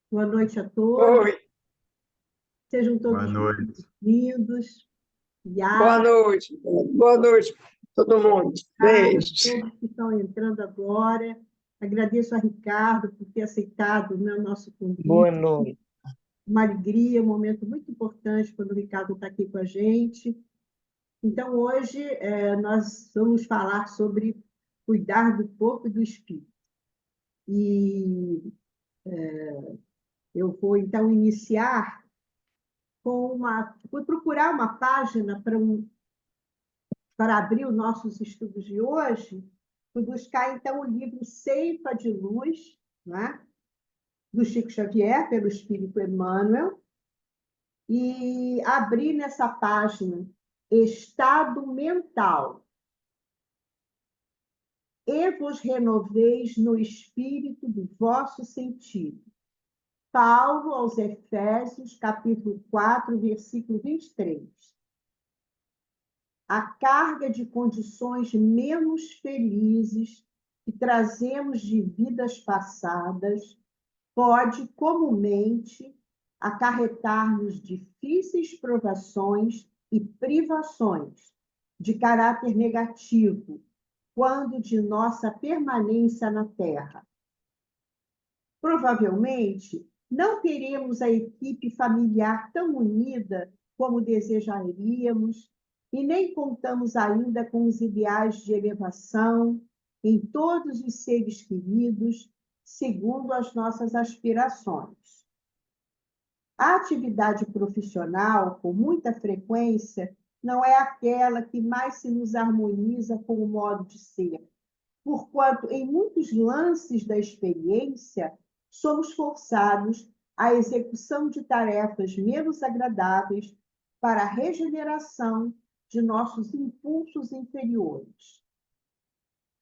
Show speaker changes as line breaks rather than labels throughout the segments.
Boa noite a todos.
Oi,
Sejam
Boa
todos muito
noite.
bem-vindos.
boa
Obrigada
noite. Boa noite, todo mundo.
a
Beijos.
todos que estão entrando agora. Agradeço a Ricardo por ter aceitado, né, o nosso
Boa
convite.
noite.
Uma alegria, um momento muito importante quando o Ricardo está aqui com a gente. Então, hoje, nós vamos falar sobre cuidar do corpo e do espírito. E eu vou, então, iniciar fui procurar uma página para abrir os nossos estudos de hoje, fui buscar, então, o livro Ceifa de Luz, né, do Chico Xavier, pelo Espírito Emmanuel, e abri nessa página Estado Mental, e vos renoveis no espírito do vosso sentido. Paulo aos Efésios, capítulo 4, versículo 23. A carga de condições menos felizes que trazemos de vidas passadas pode comumente acarretar-nos difíceis provações e privações de caráter negativo quando de nossa permanência na Terra. Provavelmente, não teremos a equipe familiar tão unida como desejaríamos e nem contamos ainda com os ideais de elevação em todos os seres queridos, segundo as nossas aspirações. A atividade profissional, com muita frequência, não é aquela que mais se nos harmoniza com o modo de ser, porquanto, em muitos lances da experiência, somos forçados à execução de tarefas menos agradáveis para a regeneração de nossos impulsos inferiores.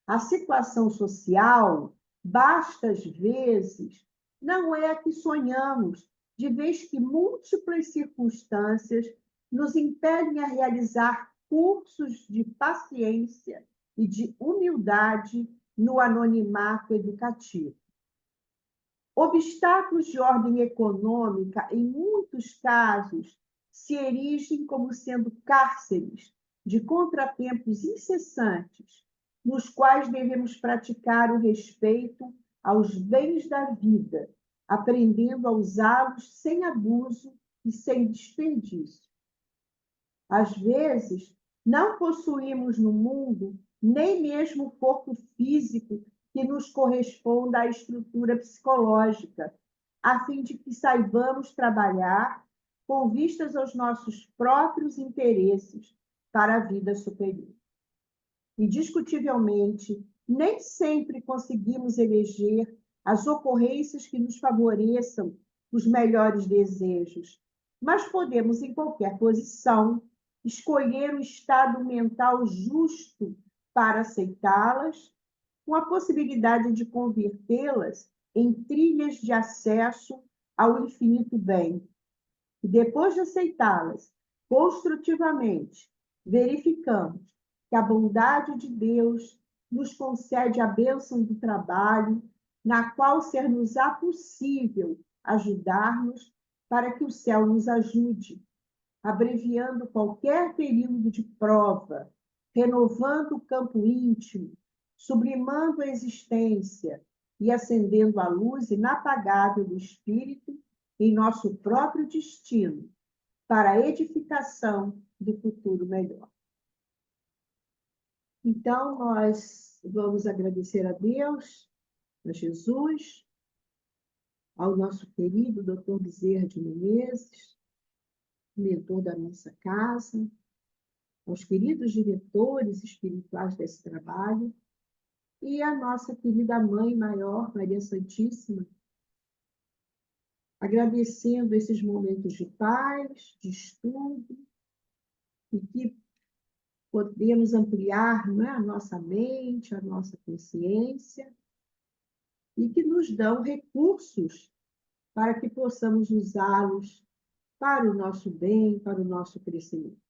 A situação social, bastas vezes, não é a que sonhamos, de vez que múltiplas circunstâncias nos impelem a realizar cursos de paciência e de humildade no anonimato educativo. Obstáculos de ordem econômica, em muitos casos, se erigem como sendo cárceres de contratempos incessantes, nos quais devemos praticar o respeito aos bens da vida, aprendendo a usá-los sem abuso e sem desperdício. Às vezes, não possuímos no mundo nem mesmo o corpo físico que nos corresponda à estrutura psicológica, a fim de que saibamos trabalhar com vistas aos nossos próprios interesses para a vida superior. Indiscutivelmente, nem sempre conseguimos eleger as ocorrências que nos favoreçam os melhores desejos, mas podemos, em qualquer posição, escolher o estado mental justo para aceitá-las, com a possibilidade de convertê-las em trilhas de acesso ao infinito bem. E depois de aceitá-las construtivamente, verificamos que a bondade de Deus nos concede a bênção do trabalho, na qual ser-nos-á possível ajudar-nos para que o céu nos ajude, abreviando qualquer período de prova, renovando o campo íntimo, sublimando a existência e acendendo a luz inapagável do Espírito em nosso próprio destino, para a edificação do futuro melhor. Então, nós vamos agradecer a Deus, a Jesus, ao nosso querido Dr. Bezerra de Menezes, mentor da nossa casa, aos queridos diretores espirituais desse trabalho, e a nossa querida Mãe Maior, Maria Santíssima, agradecendo esses momentos de paz, de estudo, e que podemos ampliar, não é, a nossa mente, a nossa consciência, e que nos dão recursos para que possamos usá-los para o nosso bem, para o nosso crescimento.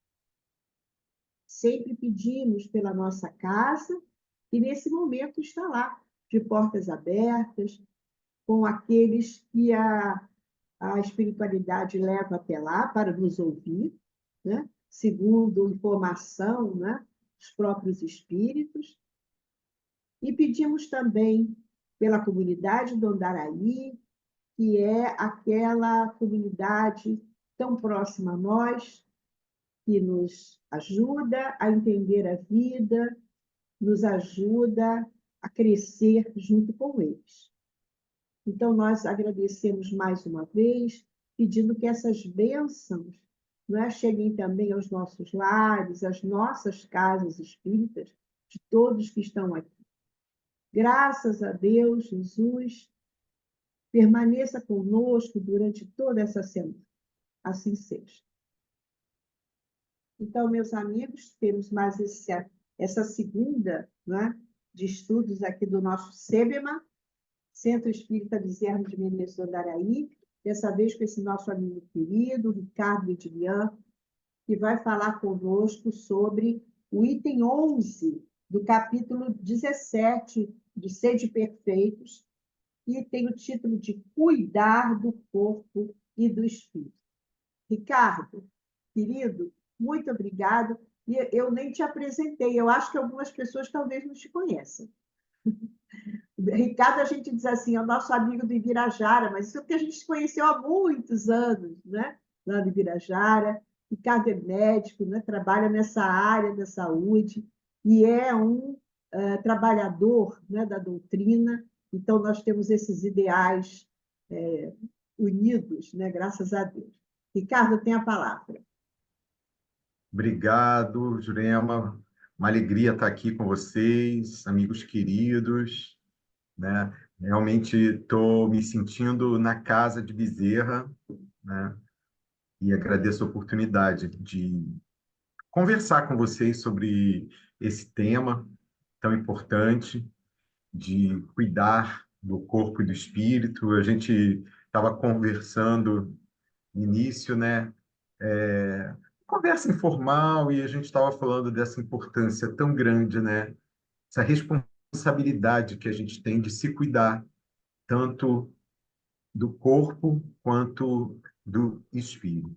Sempre pedimos pela nossa casa, que nesse momento está lá, de portas abertas, com aqueles que a espiritualidade leva até lá para nos ouvir, né? Segundo informação, né? Dos próprios espíritos. E pedimos também pela comunidade do Andaraí, que é aquela comunidade tão próxima a nós, que nos ajuda a entender a vida, nos ajuda a crescer junto com eles. Então, nós agradecemos mais uma vez, pedindo que essas bênçãos, né, cheguem também aos nossos lares, às nossas casas espíritas, de todos que estão aqui. Graças a Deus, Jesus, permaneça conosco durante toda essa semana. Assim seja. Então, meus amigos, temos mais essa segunda, né, de estudos aqui do nosso SEBEMA, Centro Espírita Bezerra de Menezes do Andaraí, dessa vez com esse nosso amigo querido, Ricardo Edilian, que vai falar conosco sobre o item 11 do capítulo 17 de Sede Perfeitos, e tem o título de Cuidar do Corpo e do Espírito. Ricardo, querido, muito obrigado. E eu nem te apresentei, eu acho que algumas pessoas talvez não te conheçam. Ricardo, a gente diz assim, é o nosso amigo do Ibirajara, mas isso é porque a gente se conheceu há muitos anos, né? Lá no Ibirajara. Ricardo é médico, né? Trabalha nessa área da saúde e é um trabalhador, né, da doutrina. Então, nós temos esses ideais unidos, né? Graças a Deus. Ricardo, tem a palavra.
Obrigado, Jurema. Uma alegria estar aqui com vocês, amigos queridos, né? Realmente estou me sentindo na casa de Bezerra, né? E agradeço a oportunidade de conversar com vocês sobre esse tema tão importante, de cuidar do corpo e do espírito. A gente estava conversando no início, né? Conversa informal, e a gente estava falando dessa importância tão grande, né? Essa responsabilidade que a gente tem de se cuidar, tanto do corpo quanto do espírito.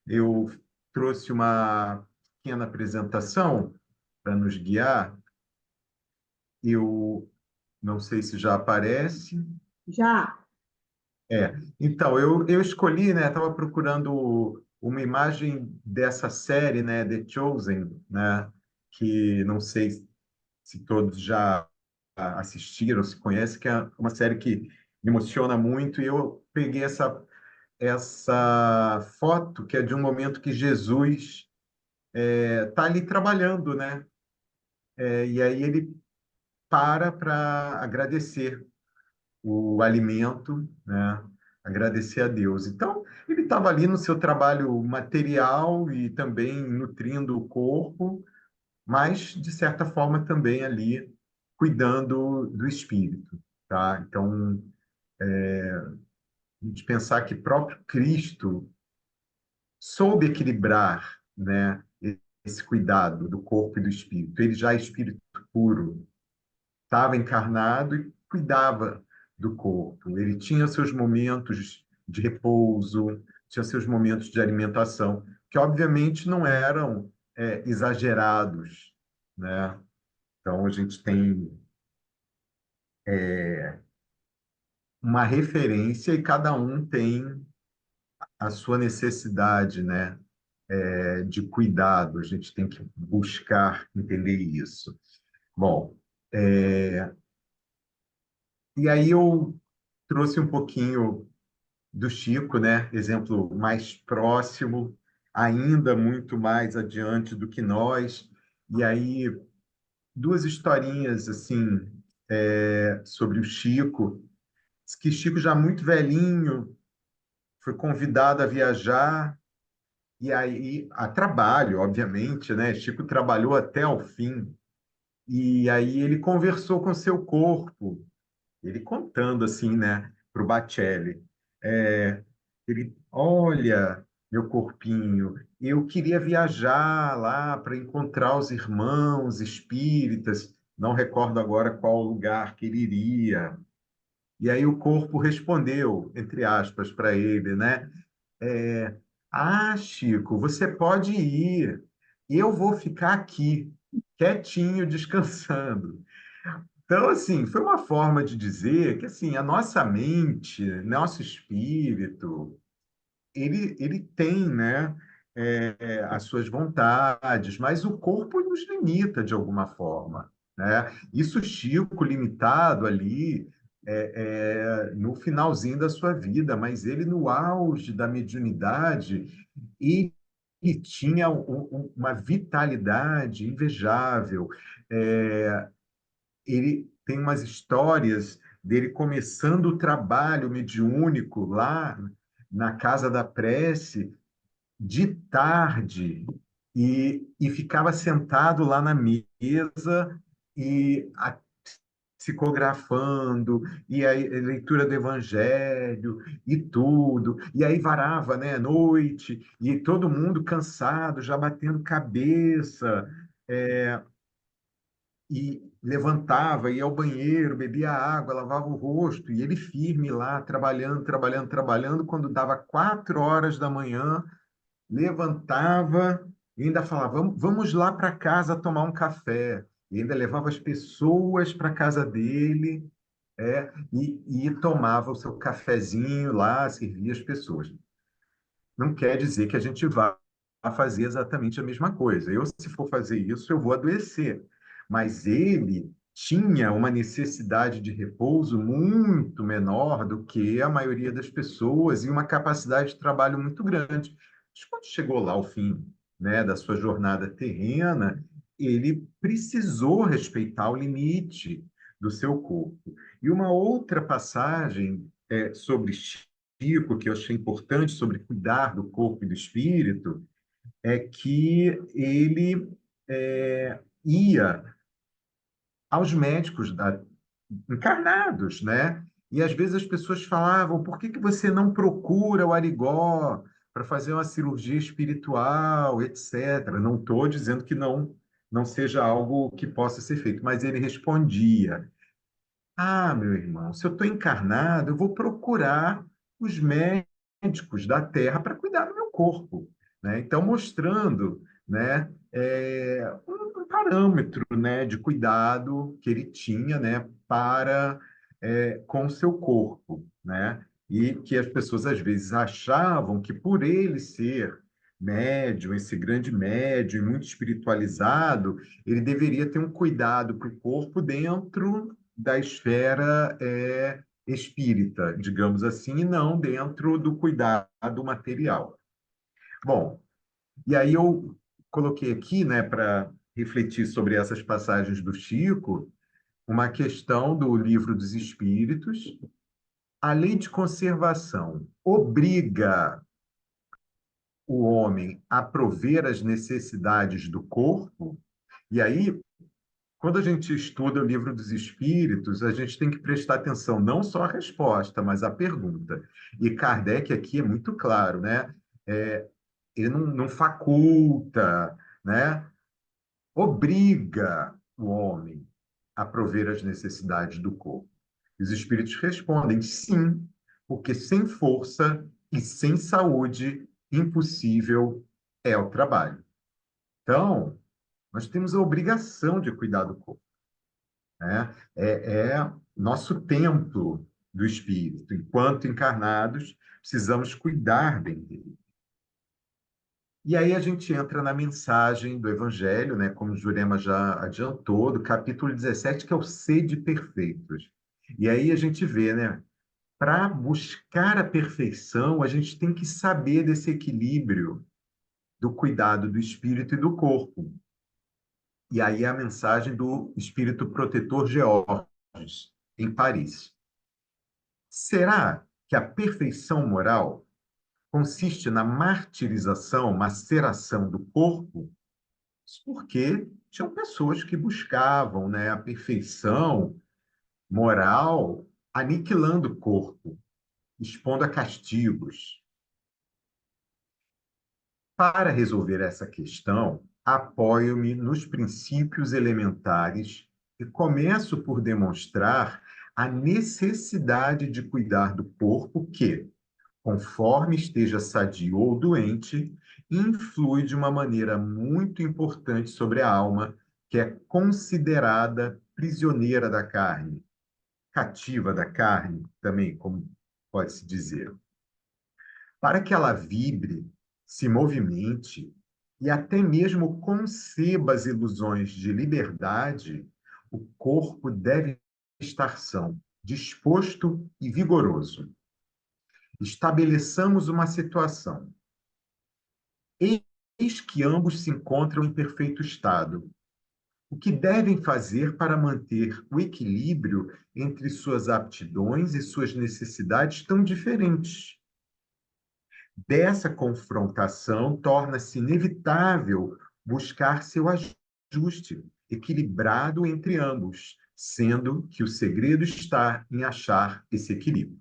Eu trouxe uma pequena apresentação para nos guiar. Eu não sei se já aparece.
Já.
Então, eu escolhi, né? Estava procurando uma imagem dessa série, né? The Chosen, né? Que não sei se todos já assistiram, se conhecem, que é uma série que me emociona muito. E eu peguei essa foto, que é de um momento que Jesus está ali trabalhando, né? E aí ele para agradecer o alimento, né? Agradecer a Deus. Então, ele estava ali no seu trabalho material e também nutrindo o corpo, mas, de certa forma, também ali cuidando do espírito, tá? Então, a gente pensar que próprio Cristo soube equilibrar, né, esse cuidado do corpo e do espírito. Ele já é espírito puro, estava encarnado e cuidava do corpo. Ele tinha seus momentos de repouso, tinha seus momentos de alimentação, que obviamente não eram exagerados, né? Então a gente tem uma referência e cada um tem a sua necessidade, né? De cuidado. A gente tem que buscar entender isso. Bom, e aí eu trouxe um pouquinho do Chico, né? Exemplo mais próximo, ainda muito mais adiante do que nós. E aí, duas historinhas assim sobre o Chico. Diz que Chico, já muito velhinho, foi convidado a viajar, e aí, a trabalho, obviamente, né? Chico trabalhou até ao fim. E aí ele conversou com seu corpo, ele contando assim, né, para o Bacelli. Ele, olha, meu corpinho, eu queria viajar lá para encontrar os irmãos espíritas, não recordo agora qual lugar que ele iria. E aí o corpo respondeu, entre aspas, para ele, né? É, ah, Chico, você pode ir. Eu vou ficar aqui, quietinho, descansando. Então, assim, foi uma forma de dizer que, assim, a nossa mente, nosso espírito, ele tem, né, as suas vontades, mas o corpo nos limita de alguma forma, né? Isso o Chico limitado ali no finalzinho da sua vida, mas ele no auge da mediunidade e ele tinha uma vitalidade invejável. Ele tem umas histórias dele começando o trabalho mediúnico lá na Casa da Prece de tarde e ficava sentado lá na mesa e psicografando, e a leitura do Evangelho e tudo, e aí varava, né, à noite, e todo mundo cansado, já batendo cabeça, e levantava, ia ao banheiro, bebia água, lavava o rosto, e ele firme lá, trabalhando, trabalhando, trabalhando, quando dava 4 horas da manhã, levantava e ainda falava: vamos lá para casa tomar um café. E ainda levava as pessoas para casa dele, e tomava o seu cafezinho lá, servia as pessoas. Não quer dizer que a gente vá fazer exatamente a mesma coisa. Eu, se for fazer isso, eu vou adoecer. Mas ele tinha uma necessidade de repouso muito menor do que a maioria das pessoas e uma capacidade de trabalho muito grande. Mas quando chegou lá ao fim, né, da sua jornada terrena, ele precisou respeitar o limite do seu corpo. E uma outra passagem sobre Chico, que eu achei importante sobre cuidar do corpo e do espírito, é que ele ia aos médicos encarnados, né? E às vezes as pessoas falavam: por que que você não procura o Arigó para fazer uma cirurgia espiritual, etc. Não estou dizendo que não seja algo que possa ser feito, mas ele respondia: ah, meu irmão, se eu estou encarnado, eu vou procurar os médicos da Terra para cuidar do meu corpo, né? Então, mostrando, né, um parâmetro, né, de cuidado que ele tinha, né, para com o seu corpo, né? E que as pessoas às vezes achavam que por ele ser médium, esse grande médium, e muito espiritualizado, ele deveria ter um cuidado para o corpo dentro da esfera espírita, digamos assim, e não dentro do cuidado material. Bom, e aí eu coloquei aqui, né, para refletir sobre essas passagens do Chico, uma questão do Livro dos Espíritos. A lei de conservação obriga o homem a prover as necessidades do corpo, e aí quando a gente estuda o Livro dos Espíritos, a gente tem que prestar atenção não só à resposta, mas à pergunta. E Kardec aqui é muito claro, né? É, ele não faculta, né? Obriga o homem a prover as necessidades do corpo. Os espíritos respondem sim, porque sem força e sem saúde, impossível é o trabalho. Então, nós temos a obrigação de cuidar do corpo, né? É nosso templo do espírito. Enquanto encarnados, precisamos cuidar bem dele. E aí a gente entra na mensagem do Evangelho, né, como Jurema já adiantou, do capítulo 17, que é o sede perfeitos. E aí a gente vê, né, para buscar a perfeição, a gente tem que saber desse equilíbrio do cuidado do espírito e do corpo. E aí a mensagem do espírito protetor Georges, em Paris. Será que a perfeição moral consiste na martirização, maceração do corpo? Porque tinham pessoas que buscavam, né, a perfeição moral aniquilando o corpo, expondo a castigos. Para resolver essa questão, apoio-me nos princípios elementares e começo por demonstrar a necessidade de cuidar do corpo que, conforme esteja sadio ou doente, influi de uma maneira muito importante sobre a alma, que é considerada prisioneira da carne, cativa da carne, também, como pode-se dizer. Para que ela vibre, se movimente e até mesmo conceba as ilusões de liberdade, o corpo deve estar são, disposto e vigoroso. Estabeleçamos uma situação. Eis que ambos se encontram em perfeito estado. O que devem fazer para manter o equilíbrio entre suas aptidões e suas necessidades tão diferentes? Dessa confrontação, torna-se inevitável buscar seu ajuste equilibrado entre ambos, sendo que o segredo está em achar esse equilíbrio.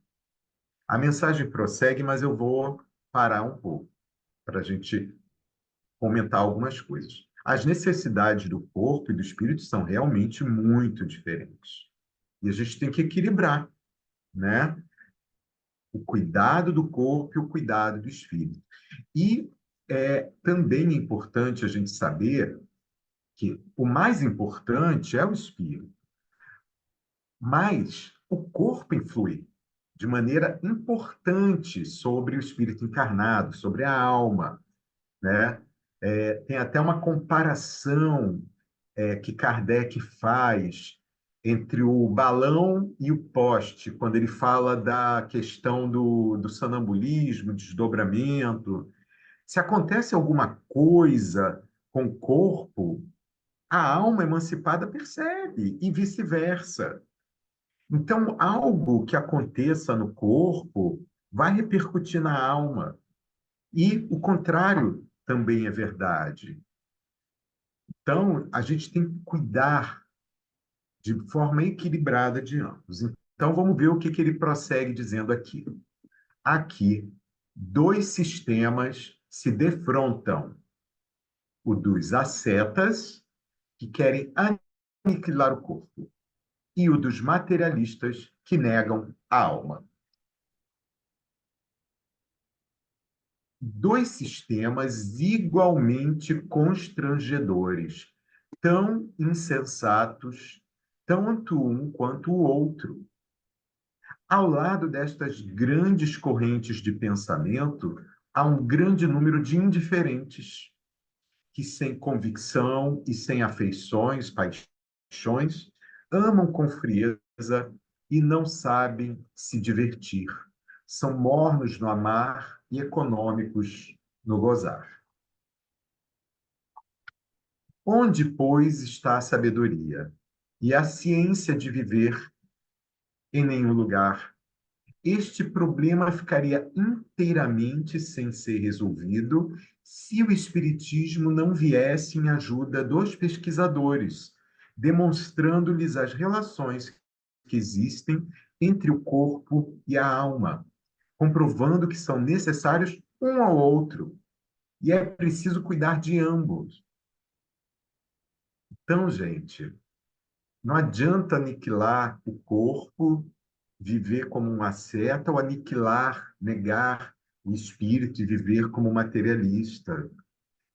A mensagem prossegue, mas eu vou parar um pouco para a gente comentar algumas coisas. As necessidades do corpo e do espírito são realmente muito diferentes. E a gente tem que equilibrar, né? O cuidado do corpo e o cuidado do espírito. E também é importante a gente saber que o mais importante é o espírito, mas o corpo influi de maneira importante sobre o espírito encarnado, sobre a alma, né? Tem até uma comparação que Kardec faz entre o balão e o poste, quando ele fala da questão do sonambulismo, desdobramento. Se acontece alguma coisa com o corpo, a alma emancipada percebe, e vice-versa. Então, algo que aconteça no corpo vai repercutir na alma. E o contrário também é verdade. Então, a gente tem que cuidar de forma equilibrada de ambos. Então, vamos ver o que ele prossegue dizendo aqui. Aqui, dois sistemas se defrontam. O dos ascetas, que querem aniquilar o corpo, e o dos materialistas, que negam a alma. Dois sistemas igualmente constrangedores, tão insensatos, tanto um quanto o outro. Ao lado destas grandes correntes de pensamento, há um grande número de indiferentes, que sem convicção e sem afeições, paixões, amam com frieza e não sabem se divertir. São mornos no amar e econômicos no gozar. Onde, pois, está a sabedoria e a ciência de viver? Em nenhum lugar. Este problema ficaria inteiramente sem ser resolvido se o Espiritismo não viesse em ajuda dos pesquisadores, demonstrando-lhes as relações que existem entre o corpo e a alma, comprovando que são necessários um ao outro, e é preciso cuidar de ambos. Então, gente, não adianta aniquilar o corpo, viver como um asceta, ou aniquilar, negar o espírito e viver como materialista.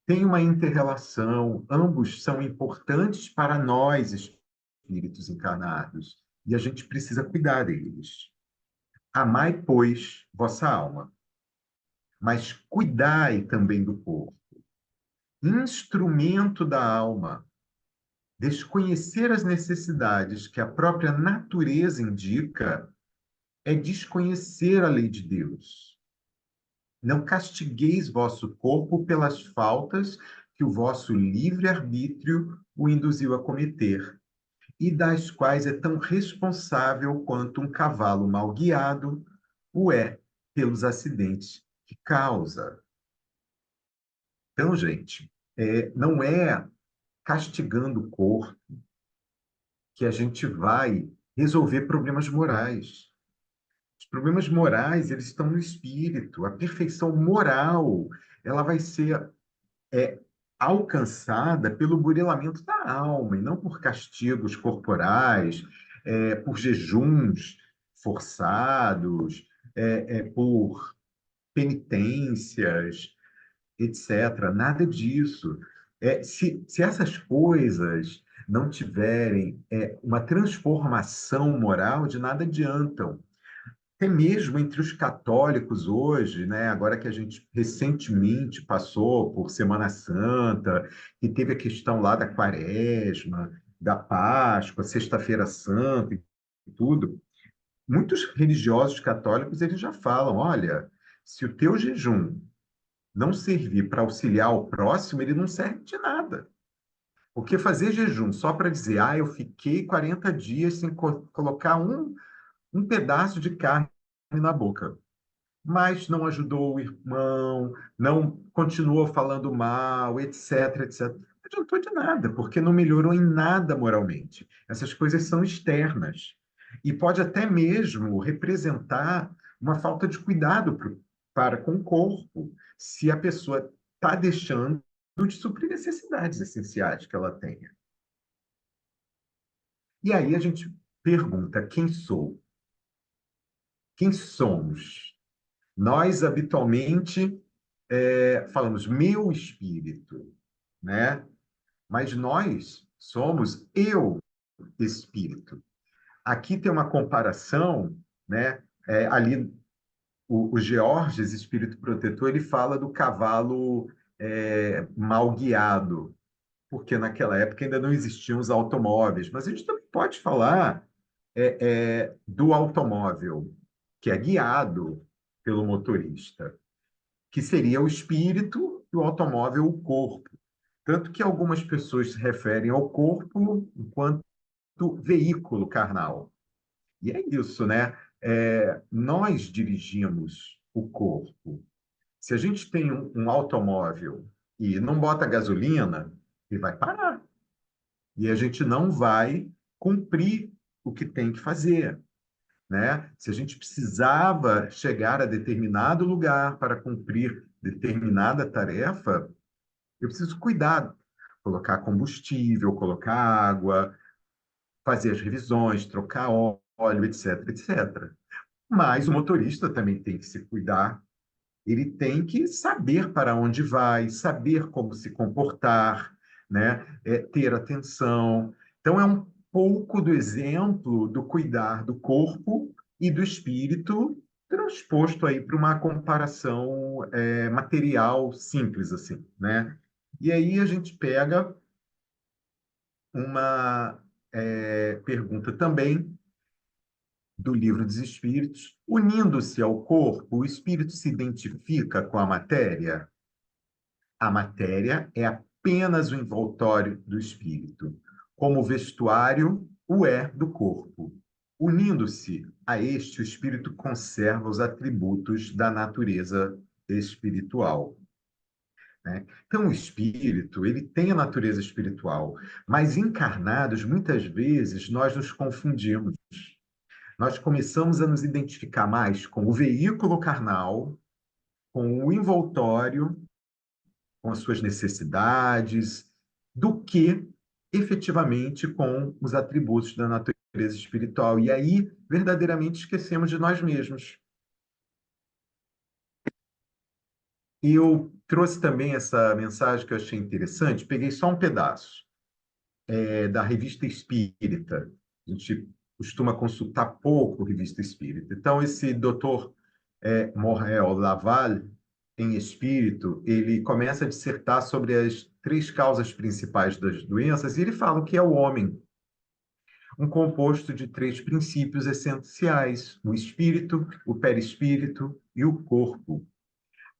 Tem uma inter-relação, ambos são importantes para nós, espíritos encarnados, e a gente precisa cuidar deles. Amai, pois, vossa alma, mas cuidai também do corpo. Instrumento da alma, desconhecer as necessidades que a própria natureza indica é desconhecer a lei de Deus. Não castigueis vosso corpo pelas faltas que o vosso livre-arbítrio o induziu a cometer, e das quais é tão responsável quanto um cavalo mal guiado o é pelos acidentes que causa. Então, gente, não é castigando o corpo que a gente vai resolver problemas morais. Os problemas morais, eles estão no espírito. A perfeição moral, ela vai ser é, alcançada pelo burilamento da alma, e não por castigos corporais, por jejuns forçados, por penitências, etc. Nada disso. Se essas coisas não tiverem uma transformação moral, de nada adiantam. Até mesmo entre os católicos hoje, né, agora que a gente recentemente passou por Semana Santa, e teve a questão lá da Quaresma, da Páscoa, Sexta-feira Santa e tudo, muitos religiosos católicos eles já falam, olha, se o teu jejum não servir para auxiliar o próximo, ele não serve de nada. Porque fazer jejum só para dizer, eu fiquei 40 dias sem colocar um pedaço de carne na boca, mas não ajudou o irmão, não continuou falando mal, etc, etc. Não adiantou de nada, porque não melhorou em nada moralmente. Essas coisas são externas. E pode até mesmo representar uma falta de cuidado para com o corpo, se a pessoa está deixando de suprir necessidades essenciais que ela tenha. E aí a gente pergunta: quem sou? Quem somos? Nós, habitualmente, falamos meu espírito, né? Mas nós somos eu espírito. Aqui tem uma comparação, né? Ali, o Georges, espírito protetor, ele fala do cavalo mal guiado, porque naquela época ainda não existiam os automóveis. Mas a gente também pode falar do automóvel, que é guiado pelo motorista, que seria o espírito e o automóvel o corpo. Tanto que algumas pessoas se referem ao corpo enquanto veículo carnal. E é isso, né? Nós dirigimos o corpo. Se a gente tem um automóvel e não bota gasolina, ele vai parar. E a gente não vai cumprir o que tem que fazer, né? Se a gente precisava chegar a determinado lugar para cumprir determinada tarefa, eu preciso cuidar, colocar combustível, colocar água, fazer as revisões, trocar óleo, etc, etc. Mas o motorista também tem que se cuidar, ele tem que saber para onde vai, saber como se comportar, né? Ter atenção. Então, é um pouco do exemplo do cuidar do corpo e do espírito transposto aí para uma comparação material simples assim, né? E aí a gente pega uma pergunta também do Livro dos Espíritos. Unindo-se ao corpo, o espírito se identifica com a matéria? A matéria é apenas o envoltório do espírito, como o vestuário o é do corpo. Unindo-se a este, o espírito conserva os atributos da natureza espiritual, né? Então, o espírito, ele tem a natureza espiritual, mas encarnados, muitas vezes, nós nos confundimos. Nós começamos a nos identificar mais com o veículo carnal, com o envoltório, com as suas necessidades, do que efetivamente com os atributos da natureza espiritual. E aí, verdadeiramente, esquecemos de nós mesmos. E eu trouxe também essa mensagem que eu achei interessante, peguei só um pedaço, da Revista Espírita. A gente costuma consultar pouco a Revista Espírita. Então, esse doutor Morel Laval, em Espírito, ele começa a dissertar sobre as três causas principais das doenças, e ele fala que é o homem, um composto de três princípios essenciais: o espírito, o perispírito e o corpo.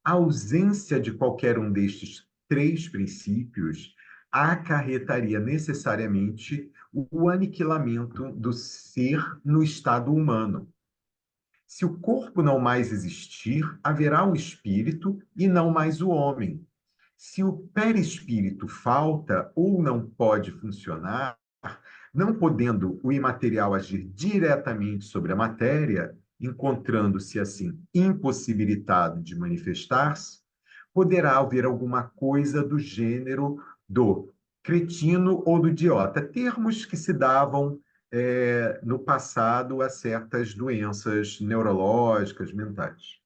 A ausência de qualquer um destes três princípios acarretaria necessariamente o aniquilamento do ser no estado humano. Se o corpo não mais existir, haverá o espírito e não mais o homem. Se o perispírito falta ou não pode funcionar, não podendo o imaterial agir diretamente sobre a matéria, encontrando-se assim impossibilitado de manifestar-se, poderá haver alguma coisa do gênero do cretino ou do idiota, termos que se davam no passado a certas doenças neurológicas, mentais.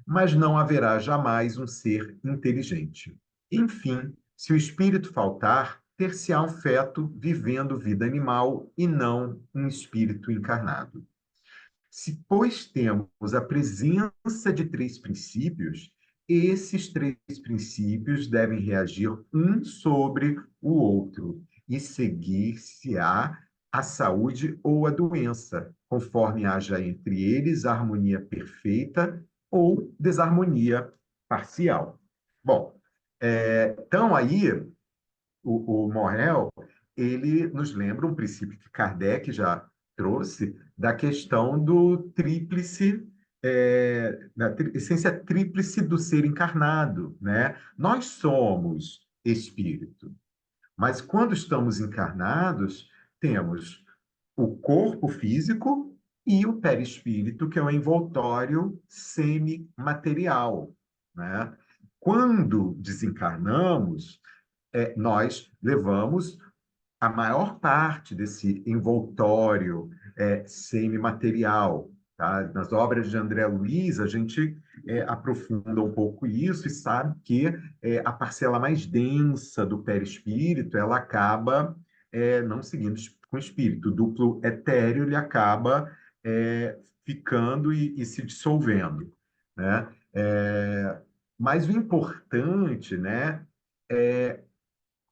Mas não haverá jamais um ser inteligente. Enfim, se o espírito faltar, ter-se-á um feto vivendo vida animal e não um espírito encarnado. Se, pois, temos a presença de três princípios, esses três princípios devem reagir um sobre o outro e seguir-se-á a saúde ou a doença, conforme haja entre eles harmonia perfeita ou desarmonia parcial. Bom, então aí o Morel, ele nos lembra um princípio que Kardec já trouxe da questão do tríplice, da essência tríplice do ser encarnado, né? Nós somos espírito, mas quando estamos encarnados, temos o corpo físico e o perispírito, que é o envoltório semimaterial, né? Quando desencarnamos, nós levamos a maior parte desse envoltório semimaterial. Tá? Nas obras de André Luiz, a gente aprofunda um pouco isso e sabe que a parcela mais densa do perispírito ela acaba não seguindo com o espírito. O duplo etéreo ele acaba ficando e se dissolvendo. Né? Mas o importante, né,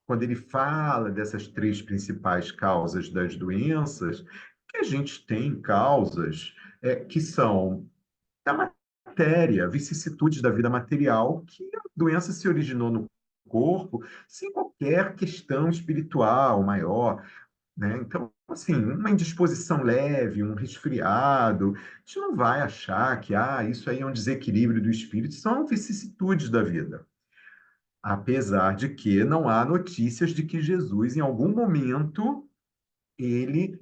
quando ele fala dessas três principais causas das doenças, que a gente tem causas que são da matéria, vicissitudes da vida material, que a doença se originou no corpo sem qualquer questão espiritual maior, né? Então, assim, uma indisposição leve, um resfriado, a gente não vai achar que isso aí é um desequilíbrio do espírito, são vicissitudes da vida. Apesar de que não há notícias de que Jesus, em algum momento, ele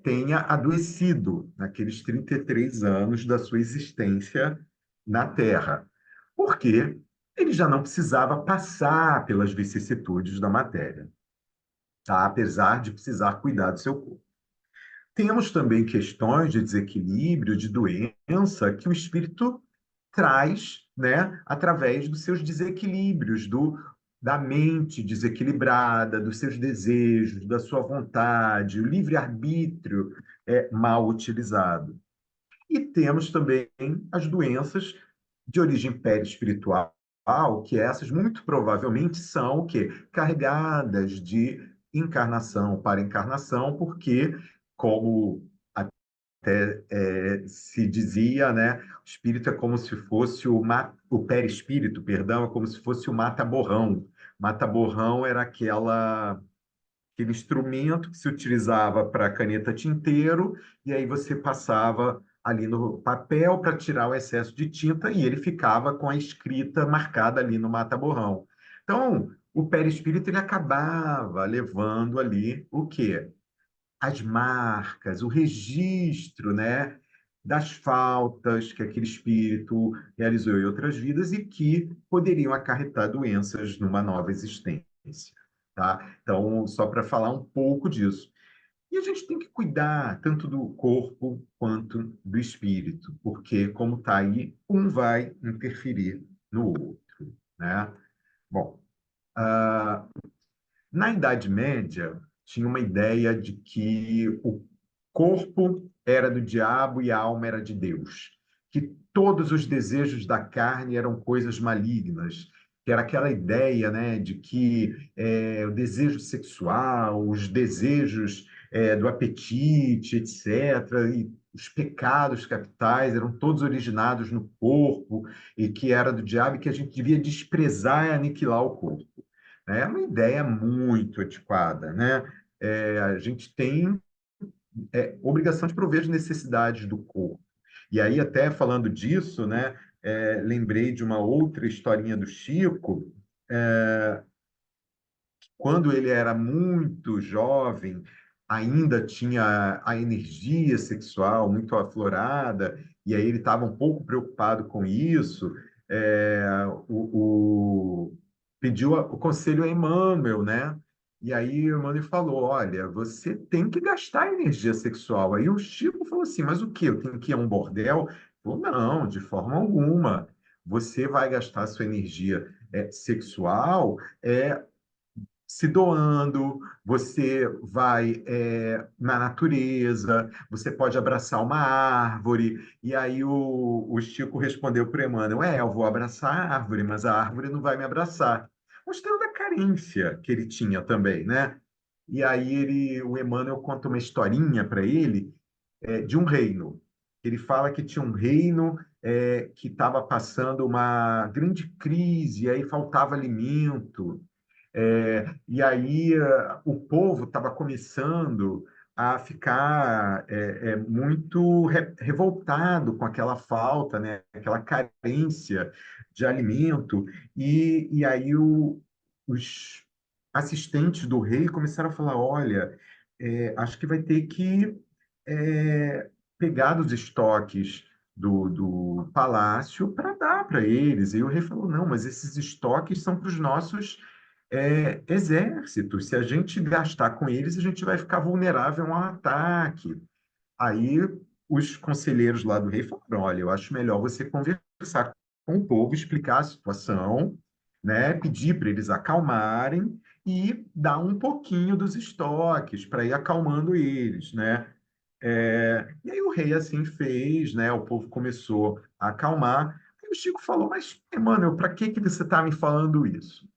tenha adoecido naqueles 33 anos da sua existência na Terra. Porque ele já não precisava passar pelas vicissitudes da matéria, tá? Apesar de precisar cuidar do seu corpo. Temos também questões de desequilíbrio, de doença, que o espírito traz, né, através dos seus desequilíbrios, da mente desequilibrada, dos seus desejos, da sua vontade, o livre-arbítrio mal utilizado. E temos também as doenças de origem perispiritual, que essas muito provavelmente são o quê? Carregadas de encarnação para encarnação, porque, como se dizia, né? O espírito é como se fosse o perispírito, perdão, é como se fosse o mata-borrão. Mata-borrão era aquele instrumento que se utilizava para caneta tinteiro, e aí você passava ali no papel para tirar o excesso de tinta e ele ficava com a escrita marcada ali no mata-borrão. Então, o perispírito ele acabava levando ali o quê? As marcas, o registro, né, das faltas que aquele espírito realizou em outras vidas e que poderiam acarretar doenças numa nova existência, tá? Então, só para falar um pouco disso. E a gente tem que cuidar tanto do corpo quanto do espírito, porque, como está aí, um vai interferir no outro, né? Bom, ah, na Idade Média, tinha uma ideia de que o corpo era do diabo e a alma era de Deus, que todos os desejos da carne eram coisas malignas, que era aquela ideia, né, de que o desejo sexual, os desejos do apetite, etc., e os pecados capitais eram todos originados no corpo e que era do diabo e que a gente devia desprezar e aniquilar o corpo. É uma ideia muito antiquada, né? A gente tem obrigação de prover as necessidades do corpo. E aí, até falando disso, né, lembrei de uma outra historinha do Chico, quando ele era muito jovem, ainda tinha a energia sexual muito aflorada, e aí ele estava um pouco preocupado com isso, é, o, o- pediu o conselho a Emmanuel, né? E aí o Emmanuel falou, olha, você tem que gastar energia sexual. Aí o Chico falou assim, mas o quê? Eu tenho que ir a um bordel? Ele falou, não, de forma alguma. Você vai gastar sua energia sexual se doando, você vai na natureza, você pode abraçar uma árvore. E aí o Chico respondeu para o Emmanuel, eu vou abraçar a árvore, mas a árvore não vai me abraçar. Mostrando a carência que ele tinha também, né? E aí o Emmanuel conta uma historinha para ele de um reino. Ele fala que tinha um reino que estava passando uma grande crise, e aí faltava alimento. E aí o povo estava começando a ficar muito revoltado com aquela falta, né? Aquela carência de alimento. E aí os assistentes do rei começaram a falar: olha, acho que vai ter que pegar dos estoques do palácio para dar para eles. E o rei falou: não, mas esses estoques são para os nossos exércitos. Se a gente gastar com eles, a gente vai ficar vulnerável a um ataque. Aí os conselheiros lá do rei falaram: olha, eu acho melhor você conversar com o povo, explicar a situação, né? Pedir para eles acalmarem e dar um pouquinho dos estoques para ir acalmando eles, né? E aí o rei assim fez, né? O povo começou a acalmar. Aí o Chico falou: mas, Emmanuel, para que você está me falando isso?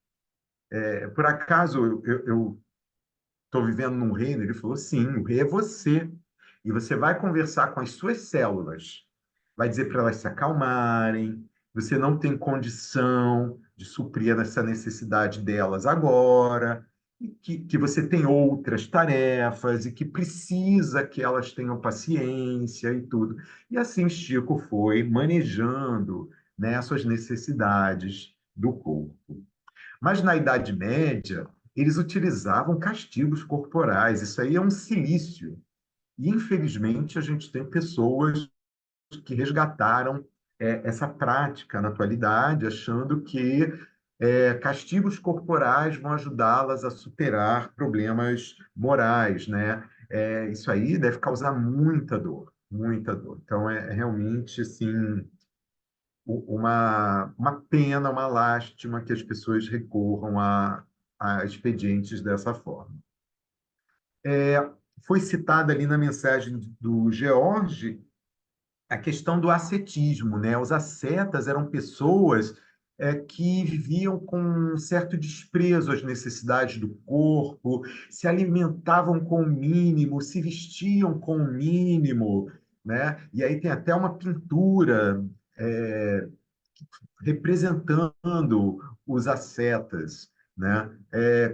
Por acaso eu estou vivendo num reino? Ele falou: sim, o rei é você. E você vai conversar com as suas células, vai dizer para elas se acalmarem, você não tem condição de suprir essa necessidade delas agora, e que você tem outras tarefas e que precisa que elas tenham paciência e tudo. E assim Chico foi manejando, né, as suas necessidades do corpo. Mas na Idade Média, eles utilizavam castigos corporais. Isso aí é um silício. E, infelizmente, a gente tem pessoas que resgataram essa prática na atualidade, achando que castigos corporais vão ajudá-las a superar problemas morais, né? Isso aí deve causar muita dor, muita dor. Então, é realmente, assim, uma pena, uma lástima que as pessoas recorram a expedientes dessa forma. Foi citada ali na mensagem do George a questão do ascetismo, né? Os ascetas eram pessoas que viviam com um certo desprezo às necessidades do corpo, se alimentavam com o mínimo, se vestiam com o mínimo, né? E aí tem até uma pintura é, representando os ascetas, né?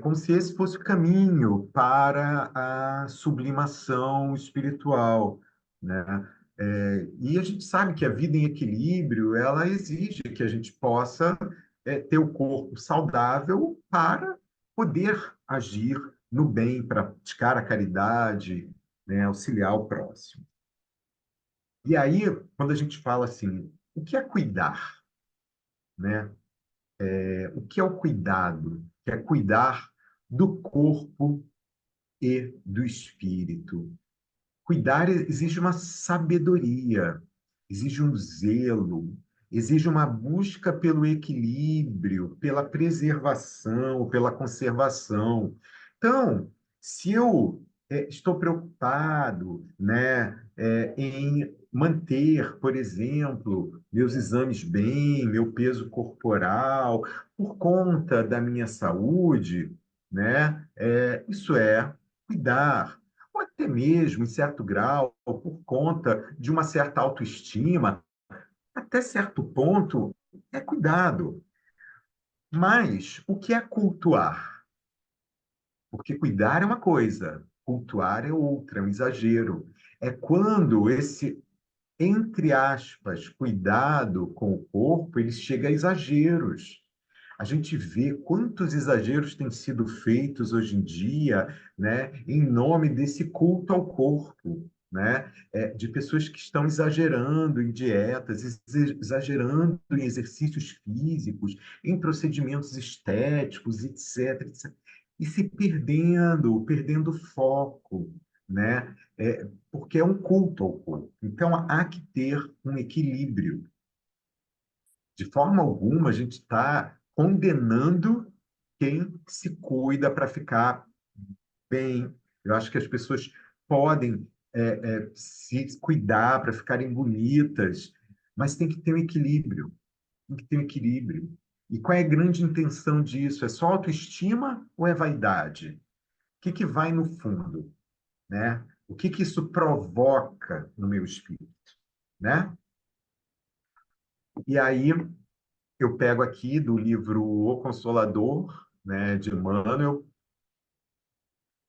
Como se esse fosse o caminho para a sublimação espiritual, né? E a gente sabe que a vida em equilíbrio, ela exige que a gente possa ter o corpo saudável para poder agir no bem, para praticar a caridade, né? Auxiliar o próximo. E aí, quando a gente fala assim, o que é cuidar, né? O que é o cuidado? Que é cuidar do corpo e do espírito. Cuidar exige uma sabedoria, exige um zelo, exige uma busca pelo equilíbrio, pela preservação, pela conservação. Então, se eu estou preocupado, né, em manter, por exemplo, meus exames bem, meu peso corporal, por conta da minha saúde, né, isso é cuidar ou até mesmo, em certo grau, por conta de uma certa autoestima, até certo ponto, é cuidado. Mas o que é cultuar? Porque cuidar é uma coisa, cultuar é outra, é um exagero. É quando esse, entre aspas, cuidado com o corpo, ele chega a exageros. A gente vê quantos exageros têm sido feitos hoje em dia, né, em nome desse culto ao corpo, né, de pessoas que estão exagerando em dietas, exagerando em exercícios físicos, em procedimentos estéticos, etc, etc. e se perdendo foco, né? Porque é um culto ao corpo. Então, há que ter um equilíbrio. De forma alguma, a gente está condenando quem se cuida para ficar bem. Eu acho que as pessoas podem se cuidar para ficarem bonitas, mas tem que ter um equilíbrio. Tem que ter um equilíbrio. E qual é a grande intenção disso? É só autoestima ou é vaidade? O que que vai no fundo, né? O que que isso provoca no meu espírito, né? E aí eu pego aqui do livro O Consolador, né, de Emmanuel,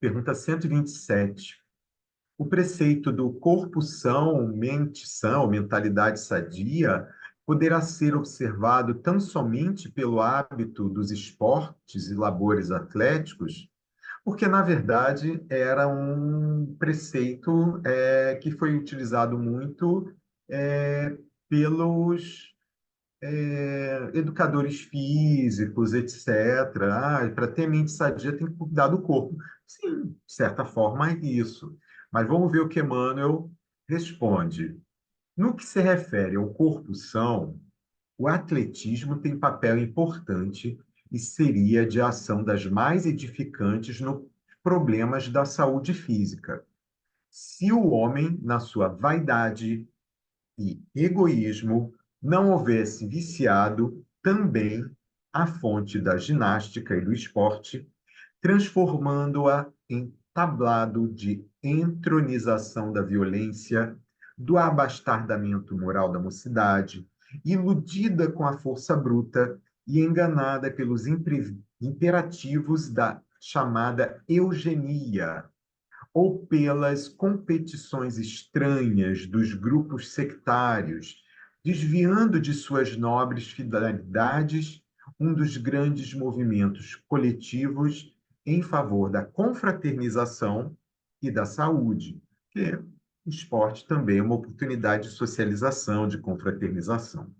pergunta 127. O preceito do corpo são, mentalidade sadia, poderá ser observado tão somente pelo hábito dos esportes e labores atléticos, porque, na verdade, era um preceito que foi utilizado muito pelos educadores físicos, etc. Para ter mente sadia tem que cuidar do corpo. Sim, de certa forma é isso. Mas vamos ver o que Emmanuel responde. No que se refere ao corpo são, o atletismo tem papel importante e seria de ação das mais edificantes nos problemas da saúde física. Se o homem, na sua vaidade e egoísmo, não houvesse viciado também a fonte da ginástica e do esporte, transformando-a em tablado de entronização da violência, do abastardamento moral da mocidade, iludida com a força bruta e enganada pelos imperativos da chamada eugenia, ou pelas competições estranhas dos grupos sectários, desviando de suas nobres finalidades um dos grandes movimentos coletivos em favor da confraternização e da saúde, que o esporte também é uma oportunidade de socialização, de confraternização.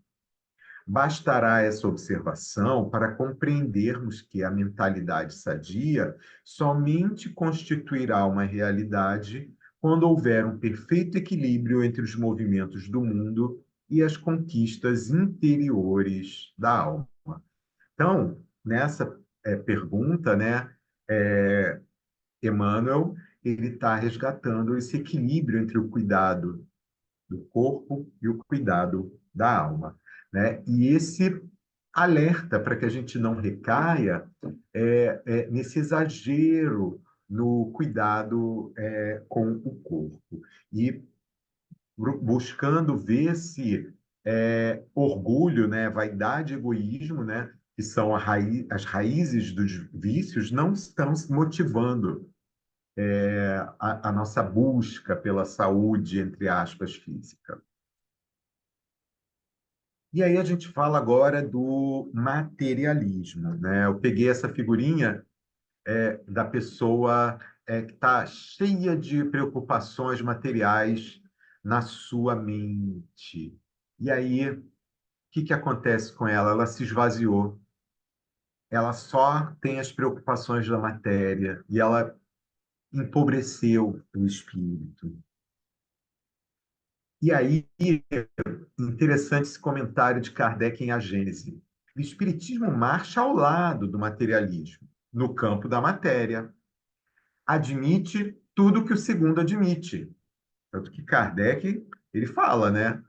Bastará essa observação para compreendermos que a mentalidade sadia somente constituirá uma realidade quando houver um perfeito equilíbrio entre os movimentos do mundo e as conquistas interiores da alma. Então, nessa pergunta, né, é, Emmanuel ele está resgatando esse equilíbrio entre o cuidado do corpo e o cuidado da alma, né? E esse alerta para que a gente não recaia nesse exagero no cuidado com o corpo e buscando ver se orgulho, né, vaidade e egoísmo, né, que são as raízes dos vícios, não estão se motivando a nossa busca pela saúde, entre aspas, física. E aí a gente fala agora do materialismo, né? Eu peguei essa figurinha da pessoa que está cheia de preocupações materiais na sua mente. E aí, o que que acontece com ela? Ela se esvaziou. Ela só tem as preocupações da matéria e ela empobreceu o espírito. E aí, interessante esse comentário de Kardec em A Gênese. O espiritismo marcha ao lado do materialismo, no campo da matéria. Admite tudo que o segundo admite. Tanto que Kardec, ele fala, né?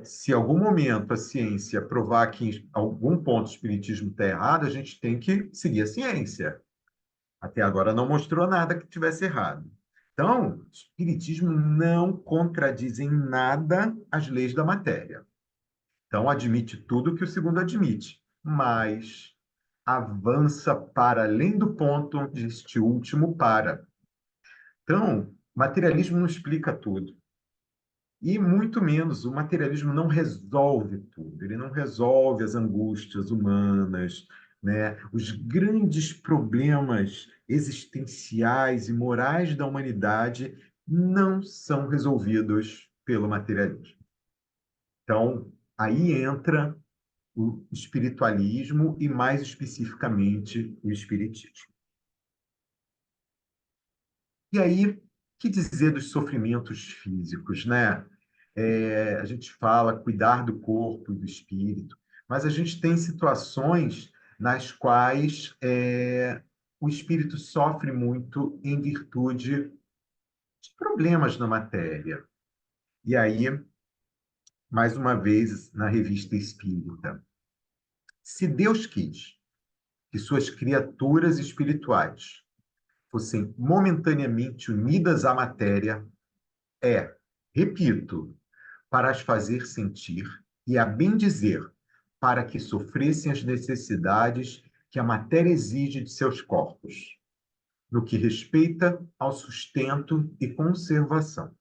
Se em algum momento a ciência provar que em algum ponto o espiritismo está errado, a gente tem que seguir a ciência. Até agora não mostrou nada que tivesse errado. Então, o espiritismo não contradiz em nada as leis da matéria. Então, admite tudo que o segundo admite, mas avança para além do ponto onde este último para. Então, materialismo não explica tudo. E muito menos, o materialismo não resolve tudo. Ele não resolve as angústias humanas, né? Os grandes problemas existenciais e morais da humanidade não são resolvidos pelo materialismo. Então, aí entra o espiritualismo e, mais especificamente, o espiritismo. E aí, que dizer dos sofrimentos físicos, né? A gente fala cuidar do corpo e do espírito, mas a gente tem situações nas quais o espírito sofre muito em virtude de problemas na matéria. E aí, mais uma vez, na Revista Espírita, se Deus quis que suas criaturas espirituais fossem momentaneamente unidas à matéria, repito, para as fazer sentir e, a bem dizer, para que sofressem as necessidades que a matéria exige de seus corpos, no que respeita ao sustento e conservação.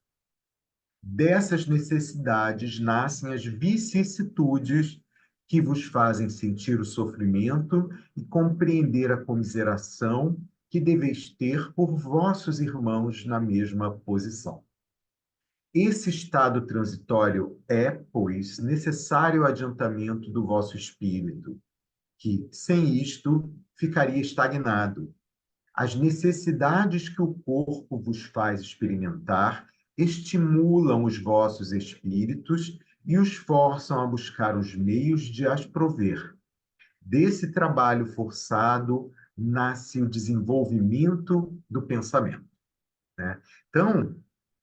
Dessas necessidades nascem as vicissitudes que vos fazem sentir o sofrimento e compreender a comiseração que deveis ter por vossos irmãos na mesma posição. Esse estado transitório é, pois, necessário ao adiantamento do vosso espírito, que, sem isto, ficaria estagnado. As necessidades que o corpo vos faz experimentar estimulam os vossos espíritos e os forçam a buscar os meios de as prover. Desse trabalho forçado nasce o desenvolvimento do pensamento, né? Então,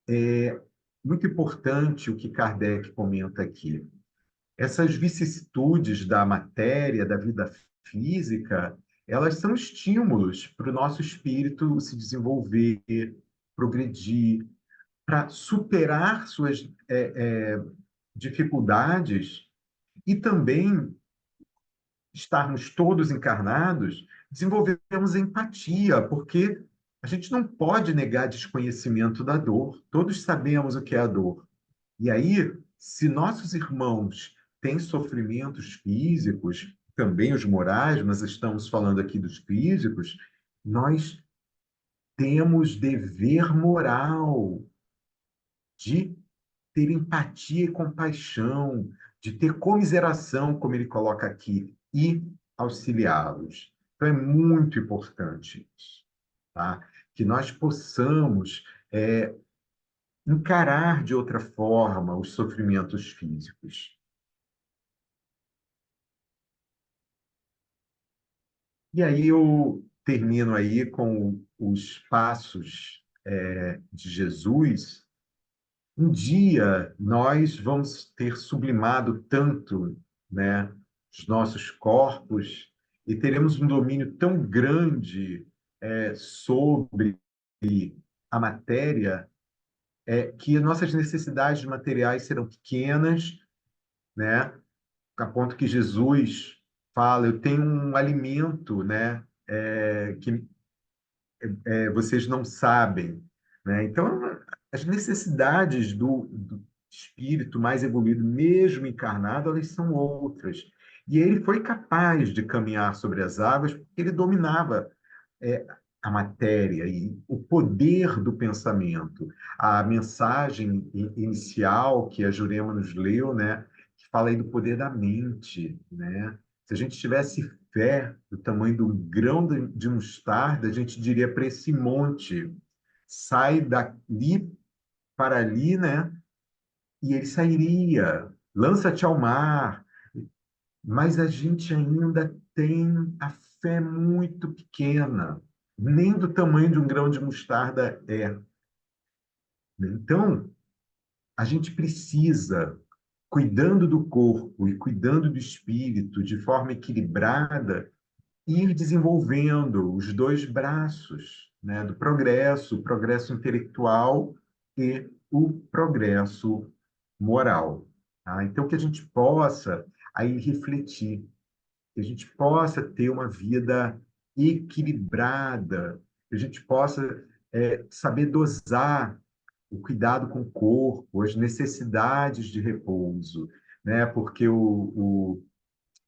é muito importante o que Kardec comenta aqui. Essas vicissitudes da matéria, da vida física, elas são estímulos para o nosso espírito se desenvolver, progredir, para superar suas dificuldades e também estarmos todos encarnados, desenvolvemos empatia, porque a gente não pode negar desconhecimento da dor. Todos sabemos o que é a dor. E aí, se nossos irmãos têm sofrimentos físicos, também os morais, mas estamos falando aqui dos físicos, nós temos dever moral de ter empatia e compaixão, de ter comiseração, como ele coloca aqui, e auxiliá-los. Então, é muito importante isso, tá? Que nós possamos encarar de outra forma os sofrimentos físicos. E aí eu termino aí com os passos de Jesus. Um dia nós vamos ter sublimado tanto, né, os nossos corpos e teremos um domínio tão grande sobre a matéria que nossas necessidades materiais serão pequenas, né, a ponto que Jesus fala, eu tenho um alimento, né, que vocês não sabem, né? Então, as necessidades do espírito mais evoluído, mesmo encarnado, elas são outras. E ele foi capaz de caminhar sobre as águas porque ele dominava é, a matéria e o poder do pensamento. A mensagem inicial que a Jurema nos leu, né, que fala aí do poder da mente, né? Se a gente tivesse fé do tamanho do grão de mostarda, a gente diria para esse monte, sai dali para ali, né? E ele sairia, lança-te ao mar. Mas a gente ainda tem a fé muito pequena, nem do tamanho de um grão de mostarda é. Então, a gente precisa, cuidando do corpo e cuidando do espírito de forma equilibrada, ir desenvolvendo os dois braços, né, do progresso, o progresso intelectual e o progresso moral. Tá? Então, que a gente possa aí refletir, que a gente possa ter uma vida equilibrada, que a gente possa saber dosar o cuidado com o corpo, as necessidades de repouso, né? Porque o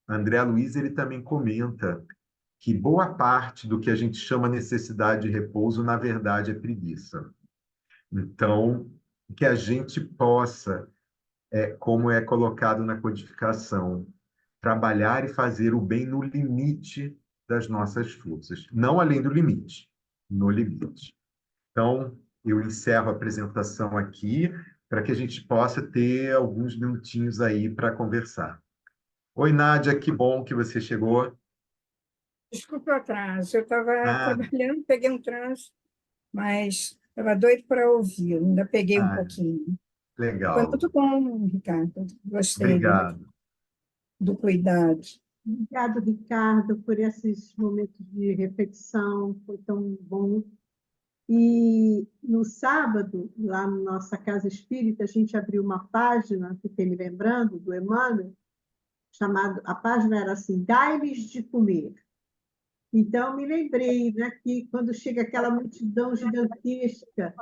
André Luiz ele também comenta que boa parte do que a gente chama necessidade de repouso, na verdade, é preguiça. Então, que a gente possa, como é colocado na codificação, trabalhar e fazer o bem no limite das nossas forças, não além do limite, no limite. Então, eu encerro a apresentação aqui para que a gente possa ter alguns minutinhos aí para conversar. Oi, Nádia, que bom que você chegou.
Desculpa o atraso, eu estava
Ah,
trabalhando, peguei um trânsito, mas estava doido para ouvir, ainda peguei um
ah,
pouquinho. Foi
legal.
muito bom, Ricardo, gostei
Obrigado.
do cuidado.
Obrigado, Ricardo, por esses momentos de reflexão, foi tão bom. E no sábado, lá na nossa casa espírita, a gente abriu uma página, fiquei me lembrando, do Emmanuel, a página era assim, Dai-lhes de comer. Então, me lembrei, né, que quando chega aquela multidão gigantesca,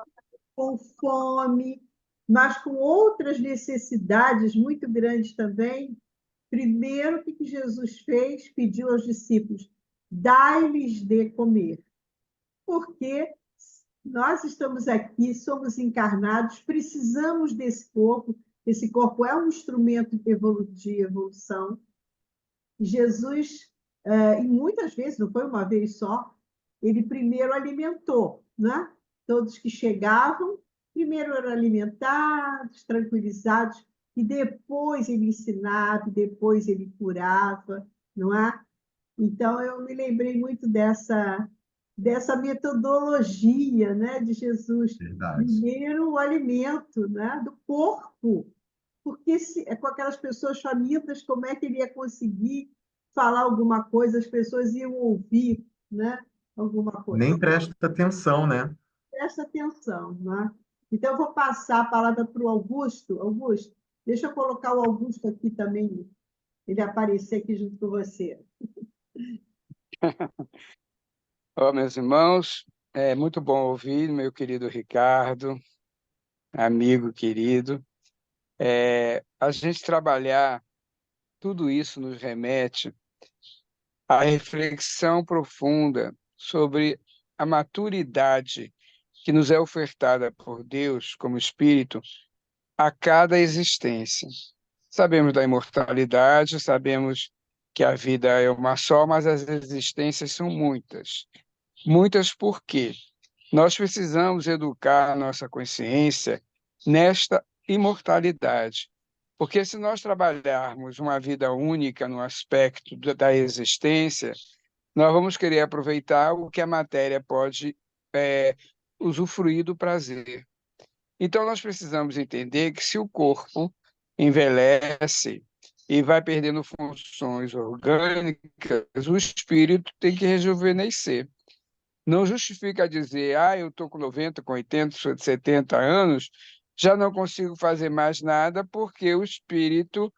com fome, mas com outras necessidades muito grandes também, primeiro, o que Jesus fez? Pediu aos discípulos, dai-lhes de comer. Porque nós estamos aqui, somos encarnados, precisamos desse corpo. Esse corpo é um instrumento de evolução. Jesus, e muitas vezes, não foi uma vez só, ele primeiro alimentou, né? Todos que chegavam, primeiro eram alimentados, tranquilizados, e depois ele ensinava, depois ele curava, não é? Então, eu me lembrei muito dessa metodologia, né, de Jesus.
Verdade.
Primeiro, o alimento, né, do corpo, porque com aquelas pessoas famintas, como é que ele ia conseguir falar alguma coisa, as pessoas iam ouvir, né, alguma coisa.
Nem presta atenção, né?
Presta atenção, né? Então, eu vou passar a palavra para o Augusto. Augusto, deixa eu colocar o Augusto aqui também, ele aparecer aqui junto com você.
Ó, meus irmãos, é muito bom ouvir meu querido Ricardo, amigo querido. A gente trabalhar tudo isso nos remete à reflexão profunda sobre a maturidade que nos é ofertada por Deus como espírito a cada existência. Sabemos da imortalidade, sabemos que a vida é uma só, mas as existências são muitas. Muitas por quê? Nós precisamos educar a nossa consciência nesta imortalidade, porque se nós trabalharmos uma vida única no aspecto da existência, nós vamos querer aproveitar o que a matéria pode usufruir do prazer. Então, nós precisamos entender que se o corpo envelhece e vai perdendo funções orgânicas, o espírito tem que rejuvenescer. Não justifica dizer, eu estou com 90, com 80, 70 anos, já não consigo fazer mais nada, porque o espírito,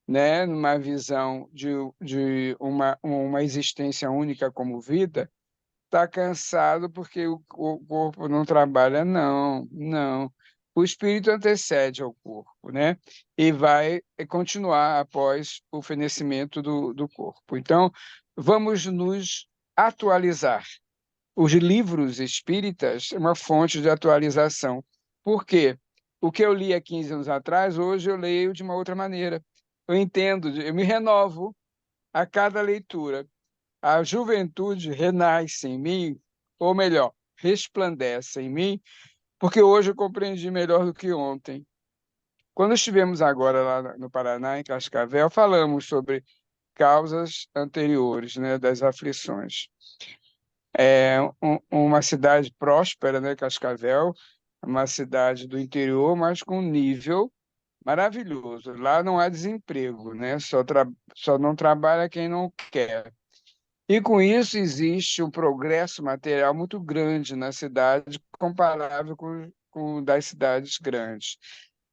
né, numa visão de uma existência única como vida, está cansado porque o corpo não trabalha. Não, não. O espírito antecede ao corpo, né? E vai continuar após o fenecimento do corpo. Então, vamos nos atualizar. Os livros espíritas é uma fonte de atualização. Por quê? O que eu li há 15 anos atrás, hoje eu leio de uma outra maneira. Eu entendo, eu me renovo a cada leitura. A juventude renasce em mim, ou melhor, resplandece em mim, porque hoje eu compreendi melhor do que ontem. Quando estivemos agora lá no Paraná, em Cascavel, falamos sobre causas anteriores, né, das aflições. É uma cidade próspera, né, Cascavel, uma cidade do interior, mas com nível maravilhoso. Lá não há desemprego, né? Só não trabalha quem não quer. E com isso existe um progresso material muito grande na cidade, comparável com o das cidades grandes.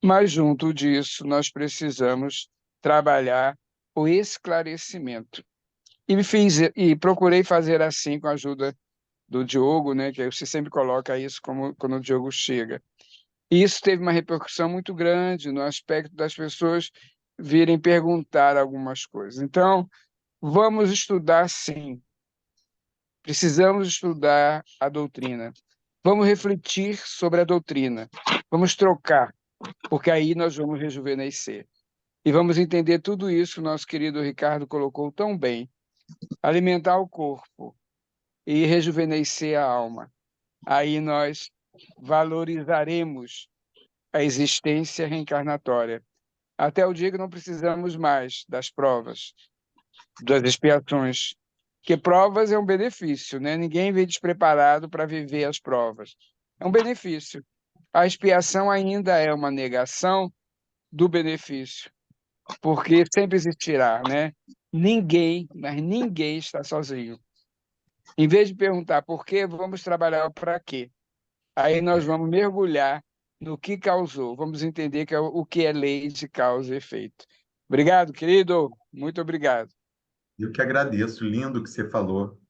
Mas, junto disso, nós precisamos trabalhar o esclarecimento. E procurei fazer assim com a ajuda do Diogo, né, que você sempre coloca isso como quando o Diogo chega. E isso teve uma repercussão muito grande no aspecto das pessoas virem perguntar algumas coisas. Então, vamos estudar sim. Precisamos estudar a doutrina. Vamos refletir sobre a doutrina. Vamos trocar, porque aí nós vamos rejuvenescer. E vamos entender tudo isso, nosso querido Ricardo colocou tão bem. Alimentar o corpo e rejuvenescer a alma. aí nós valorizaremos a existência reencarnatória. Até o dia que não precisamos mais das provas, das expiações, porque provas é um benefício, né? Ninguém vem despreparado para viver as provas. É um benefício. A expiação ainda é uma negação do benefício, porque sempre existirá, né? Ninguém, mas ninguém está sozinho. Em vez de perguntar por quê, vamos trabalhar para quê? Aí nós vamos mergulhar no que causou. Vamos entender que o que é lei de causa e efeito. Obrigado, querido. Muito obrigado.
Eu que agradeço, lindo o que você falou.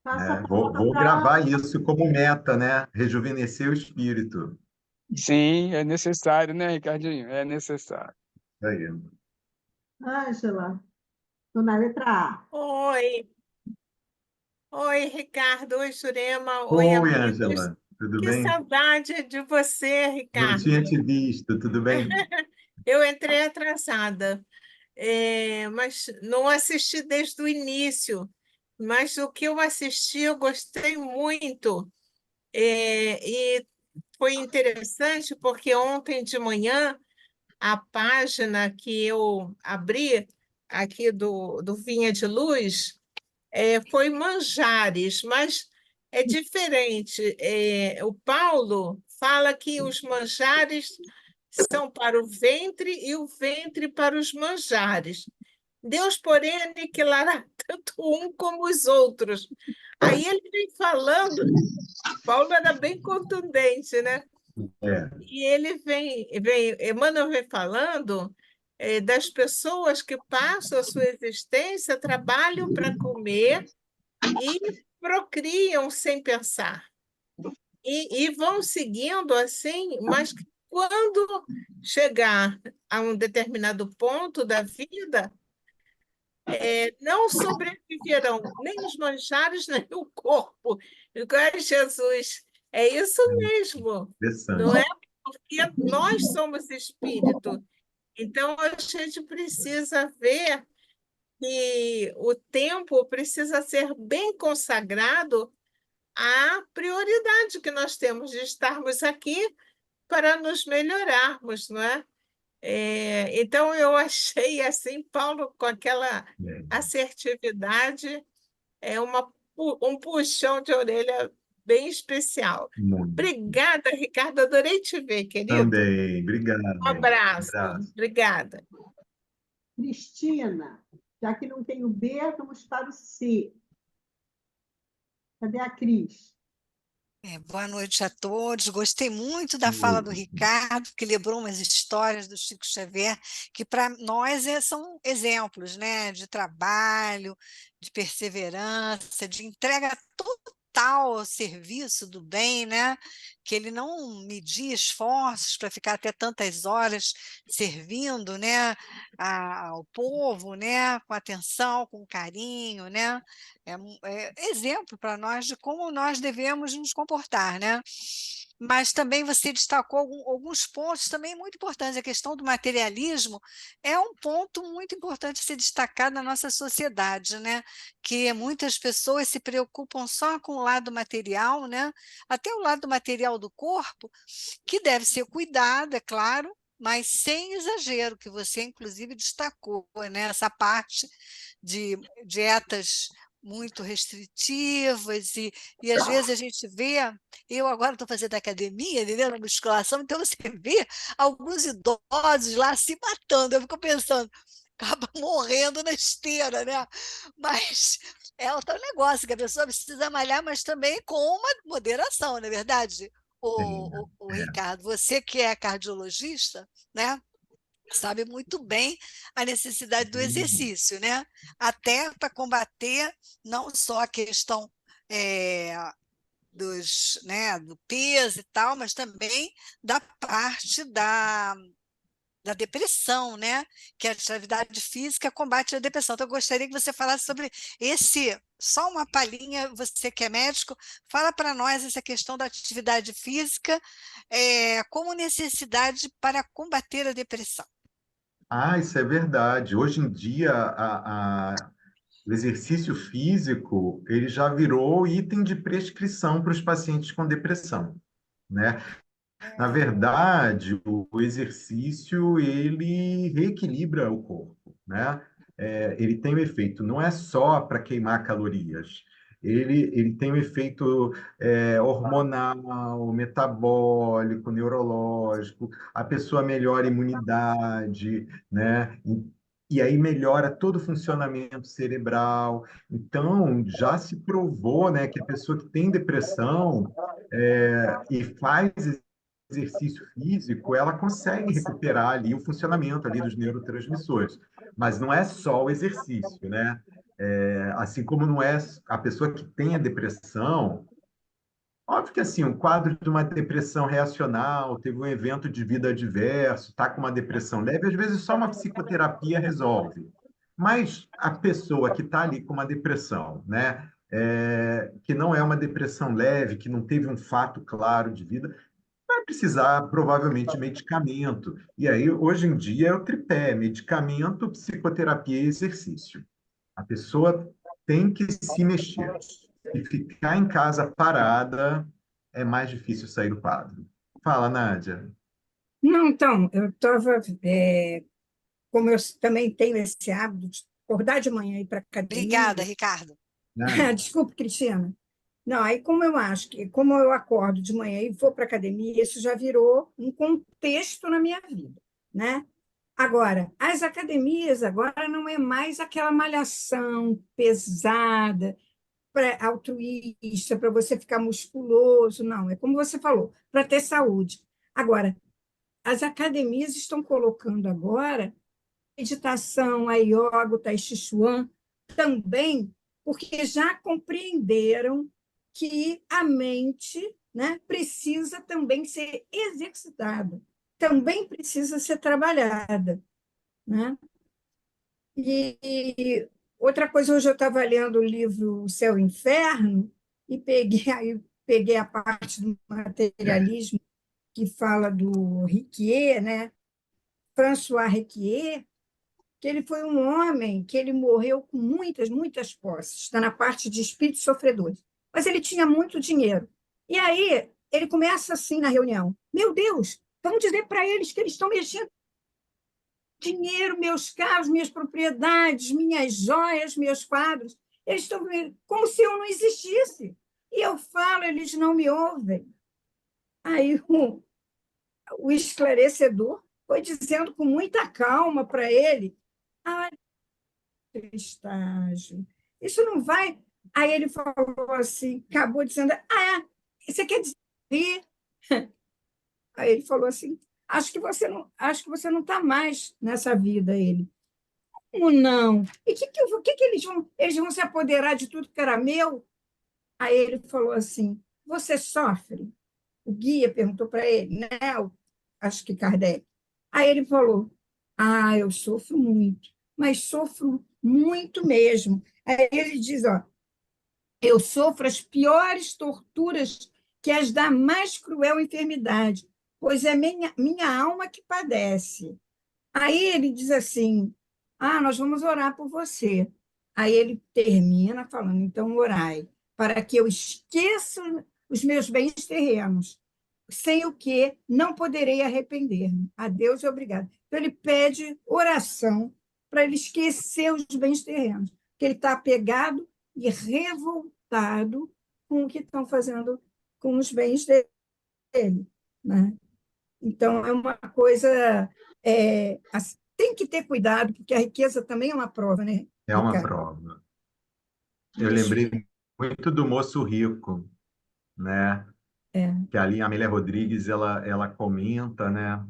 Passa a
Né? Vou,
palavra
vou
para
gravar isso como meta, né? Rejuvenescer o espírito.
Sim, é necessário, né, Ricardinho? É necessário.
Isso aí.
Ângela. Estou na letra A.
Oi, oi, Ricardo, oi, Jurema, oi,
Oi,
amigos.
Ângela. Tudo
Que
bem?
saudade de você,
Não
Ricardo.
tinha te visto, tudo bem?
Eu entrei atrasada, mas não assisti desde o início. Mas o que eu assisti, eu gostei muito. E foi interessante porque ontem de manhã, a página que eu abri aqui do Vinha de Luz, foi manjares, mas é diferente. O Paulo fala que os manjares são para o ventre e o ventre para os manjares. Deus, porém, aniquilará tanto um como os outros. Aí ele vem falando, Paulo era bem contundente, né?
É,
E ele Emmanuel vem falando das pessoas que passam a sua existência, trabalham para comer e procriam sem pensar. E vão seguindo assim, mas que quando chegar a um determinado ponto da vida, não sobreviverão nem os manjares, nem o corpo. Igual Jesus. É isso mesmo, não é?
interessante.
Porque nós somos espírito. Então, a gente precisa ver que o tempo precisa ser bem consagrado à prioridade que nós temos de estarmos aqui para nos melhorarmos, não é? Então, eu achei assim, Paulo, com aquela
É,
assertividade, um puxão de orelha bem especial.
muito.
Obrigada, Ricardo, adorei te ver, querido.
Também, obrigado.
Um abraço.
Abraço.
Obrigada.
Cristina. Já que não tem o B, vamos para o C. Cadê a Cris?
Boa noite a todos. Gostei muito da fala do Ricardo, que lembrou umas histórias do Chico Xavier, que para nós são exemplos, né, de trabalho, de perseverança, de entrega total ao serviço do bem, né? Que ele não media esforços para ficar até tantas horas servindo, né, ao povo, né, com atenção, com carinho, né? É exemplo para nós de como nós devemos nos comportar, né? Mas também você destacou alguns pontos também muito importantes. A questão do materialismo é um ponto muito importante a ser destacado na nossa sociedade, né? Que muitas pessoas se preocupam só com o lado material, né? Até o lado material do corpo, que deve ser cuidado, é claro, mas sem exagero, que você inclusive destacou, né? Essa parte de dietas muito restritivas e às vezes a gente vê, eu agora estou fazendo academia, entendeu? Na musculação, então você vê alguns idosos lá se matando, eu fico pensando, acaba morrendo na esteira, né? Mas é outro negócio, que a pessoa precisa malhar, mas também com uma moderação, não é verdade?
Sim,
O
é.
Ricardo, você que é cardiologista, né? Sabe muito bem a necessidade do exercício, né? Até para combater não só a questão do peso e tal, mas também da parte da depressão, né? Que a atividade física combate a depressão. Então, eu gostaria que você falasse sobre só uma palhinha, você que é médico, fala para nós essa questão da atividade física como necessidade para combater a depressão.
Ah, isso é verdade. Hoje em dia, O exercício físico, ele já virou item de prescrição para os pacientes com depressão, né? Na verdade, o exercício, ele reequilibra o corpo, né? Ele tem um efeito, não é só para queimar calorias, ele tem um efeito hormonal, metabólico, neurológico, a pessoa melhora a imunidade, né? E aí melhora todo o funcionamento cerebral. Então, já se provou, né, que a pessoa que tem depressão e faz exercício físico, ela consegue recuperar ali o funcionamento ali dos neurotransmissores. Mas não é só o exercício, né? Assim como não é a pessoa que tem a depressão, óbvio que assim, um quadro de uma depressão reacional, teve um evento de vida adverso, está com uma depressão leve, às vezes só uma psicoterapia resolve. Mas a pessoa que está ali com uma depressão, né? Que não é uma depressão leve, que não teve um fato claro de vida, vai precisar provavelmente de medicamento. E aí, hoje em dia, é o tripé: medicamento, psicoterapia e exercício. A pessoa tem que se mexer. E ficar em casa parada é mais difícil sair do quadro. Fala, Nádia.
Não, então, eu estava, como eu também tenho esse hábito de acordar de manhã e ir para a
Obrigada,
academia.
Ricardo.
Nádia.
Desculpe, Cristina. Não, aí como eu acho que, como eu acordo de manhã e vou para a academia, isso já virou um contexto na minha vida, né? Agora, as academias agora não é mais aquela malhação pesada, altruísta, para você ficar musculoso, não, é como você falou, para ter saúde. Agora, as academias estão colocando agora meditação, a yoga, o tai chi chuan, também porque já compreenderam que a mente, né, precisa também ser exercitada, também precisa ser trabalhada, né? E outra coisa, hoje eu estava lendo o livro O Céu e o Inferno e peguei a parte do materialismo que fala do Riquier, né? François Riquier, que ele foi um homem que ele morreu com muitas, muitas posses, está na parte de espíritos sofredores. Mas ele tinha muito dinheiro. E aí ele começa assim na reunião: meu Deus, vamos dizer para eles que eles estão mexendo dinheiro, meus carros, minhas propriedades, minhas joias, meus quadros. Eles estão como se eu não existisse. E eu falo, eles não me ouvem. Aí o esclarecedor foi dizendo com muita calma para ele: ah, estágio. Isso não vai. Aí ele falou assim, acabou dizendo: você quer dizer? Aí ele falou assim: acho que você não está mais nessa vida. Ele: como não? E que eles vão se apoderar de tudo que era meu? Aí ele falou assim: você sofre? O guia perguntou para ele, né? Acho que Kardec. Aí ele falou: eu sofro muito, mas sofro muito mesmo. Aí ele diz: ó, eu sofro as piores torturas que as da mais cruel enfermidade, pois é minha alma que padece. Aí ele diz assim: nós vamos orar por você. Aí ele termina falando: então orai, para que eu esqueça os meus bens terrenos, sem o que não poderei arrepender-me. A Deus é obrigado. Então ele pede oração para ele esquecer os bens terrenos, porque ele está apegado e revoltado com o que estão fazendo com os bens dele, né? Então, é uma coisa. Tem que ter cuidado, porque a riqueza também é uma prova, né,
É uma
Ricardo?
prova. Eu
Isso.
lembrei muito do Moço Rico, né?
É,
Que ali a Amélia Rodrigues ela comenta, né?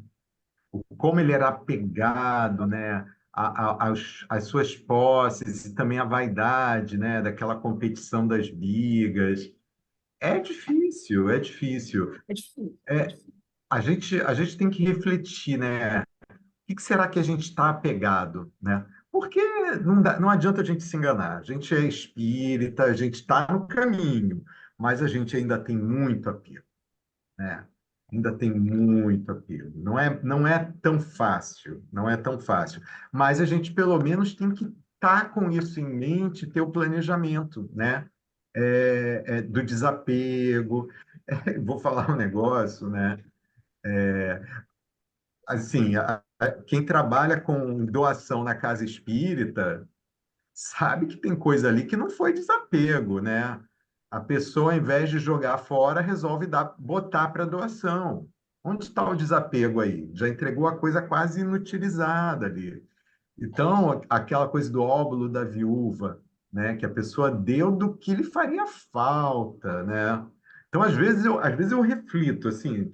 Como ele era apegado, né? Às suas posses e também a vaidade, né? Daquela competição das bigas. É difícil, é difícil.
é difícil.
É, a gente tem que refletir, né? O que será que a gente está apegado, né? Porque não adianta a gente se enganar. A gente é espírita, a gente está no caminho, mas a gente ainda tem muito apego, né? Ainda tem muito apego. Não é tão fácil, não é tão fácil. Mas a gente pelo menos tem que tá com isso em mente, ter o planejamento, né? Do desapego. Vou falar um negócio, né? Assim, quem trabalha com doação na casa espírita sabe que tem coisa ali que não foi desapego, né? A pessoa, ao invés de jogar fora, resolve botar para doação. Onde está o desapego aí? Já entregou a coisa quase inutilizada ali. Então, aquela coisa do óbolo da viúva, né? Que a pessoa deu do que lhe faria falta, né? Então, às vezes eu reflito, assim,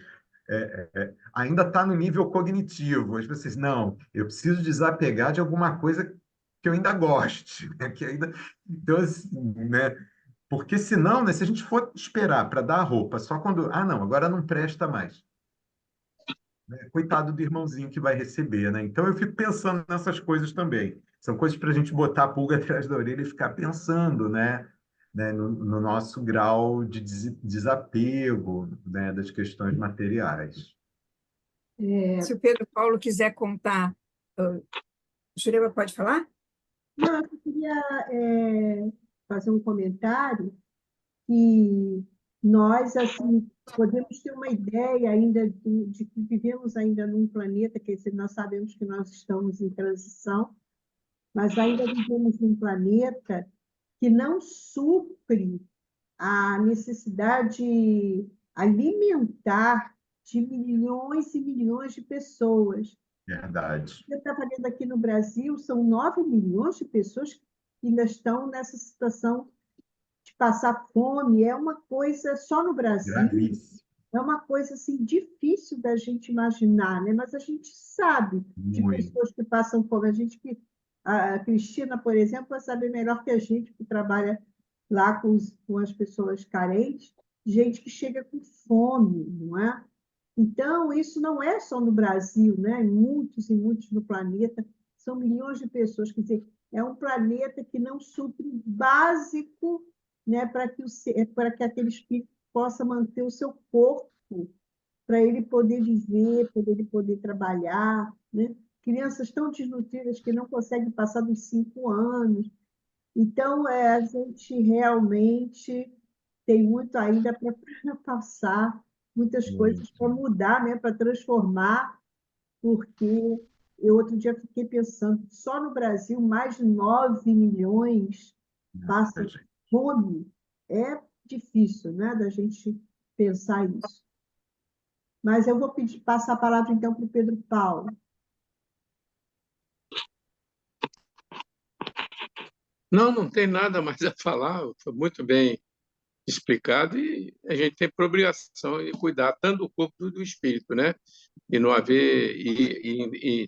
ainda está no nível cognitivo. As pessoas, não, eu preciso desapegar de alguma coisa que eu ainda goste, né? Que ainda... Então, assim, né? Porque senão, né, se a gente for esperar para dar a roupa só quando, não, agora não presta mais, né? Coitado do irmãozinho que vai receber, né? Então eu fico pensando nessas coisas também. São coisas para a gente botar a pulga atrás da orelha e ficar pensando, né, no nosso grau de desapego, né, das questões materiais.
Se o Pedro Paulo quiser contar, Jurema pode falar?
Não, eu só queria fazer um comentário que nós, assim, podemos ter uma ideia ainda de que vivemos ainda num planeta, quer dizer, nós sabemos que nós estamos em transição, mas ainda vivemos num planeta que não supre a necessidade alimentar de milhões e milhões de pessoas.
Verdade.
Você está vendo aqui no Brasil, são 9 milhões de pessoas que ainda estão nessa situação de passar fome. É uma coisa, só no Brasil,
Gravíssimo.
é uma coisa assim, difícil da gente imaginar, né? Mas a gente sabe de
Muito.
pessoas que passam fome. A Cristina, por exemplo, vai saber melhor que a gente, que trabalha lá com as pessoas carentes, gente que chega com fome, não é? Então, isso não é só no Brasil, né? Em muitos e muitos no planeta, são milhões de pessoas. Quer dizer, é um planeta que não supre o básico, né, para que aquele espírito possa manter o seu corpo, para ele poder viver, para ele poder trabalhar, né? Crianças tão desnutridas que não conseguem passar dos 5 anos. Então, a gente realmente tem muito ainda para passar, muitas coisas para
Muito.
mudar, né? Para transformar, porque eu outro dia fiquei pensando, só no Brasil mais de 9 milhões
Muita
passam
gente.
fome. É difícil, né, da gente pensar isso. Mas eu vou passar a palavra então para o Pedro Paulo.
Não, não tem nada mais a falar, foi muito bem explicado e a gente tem por obrigação de cuidar tanto do corpo quanto do espírito, né? E não haver e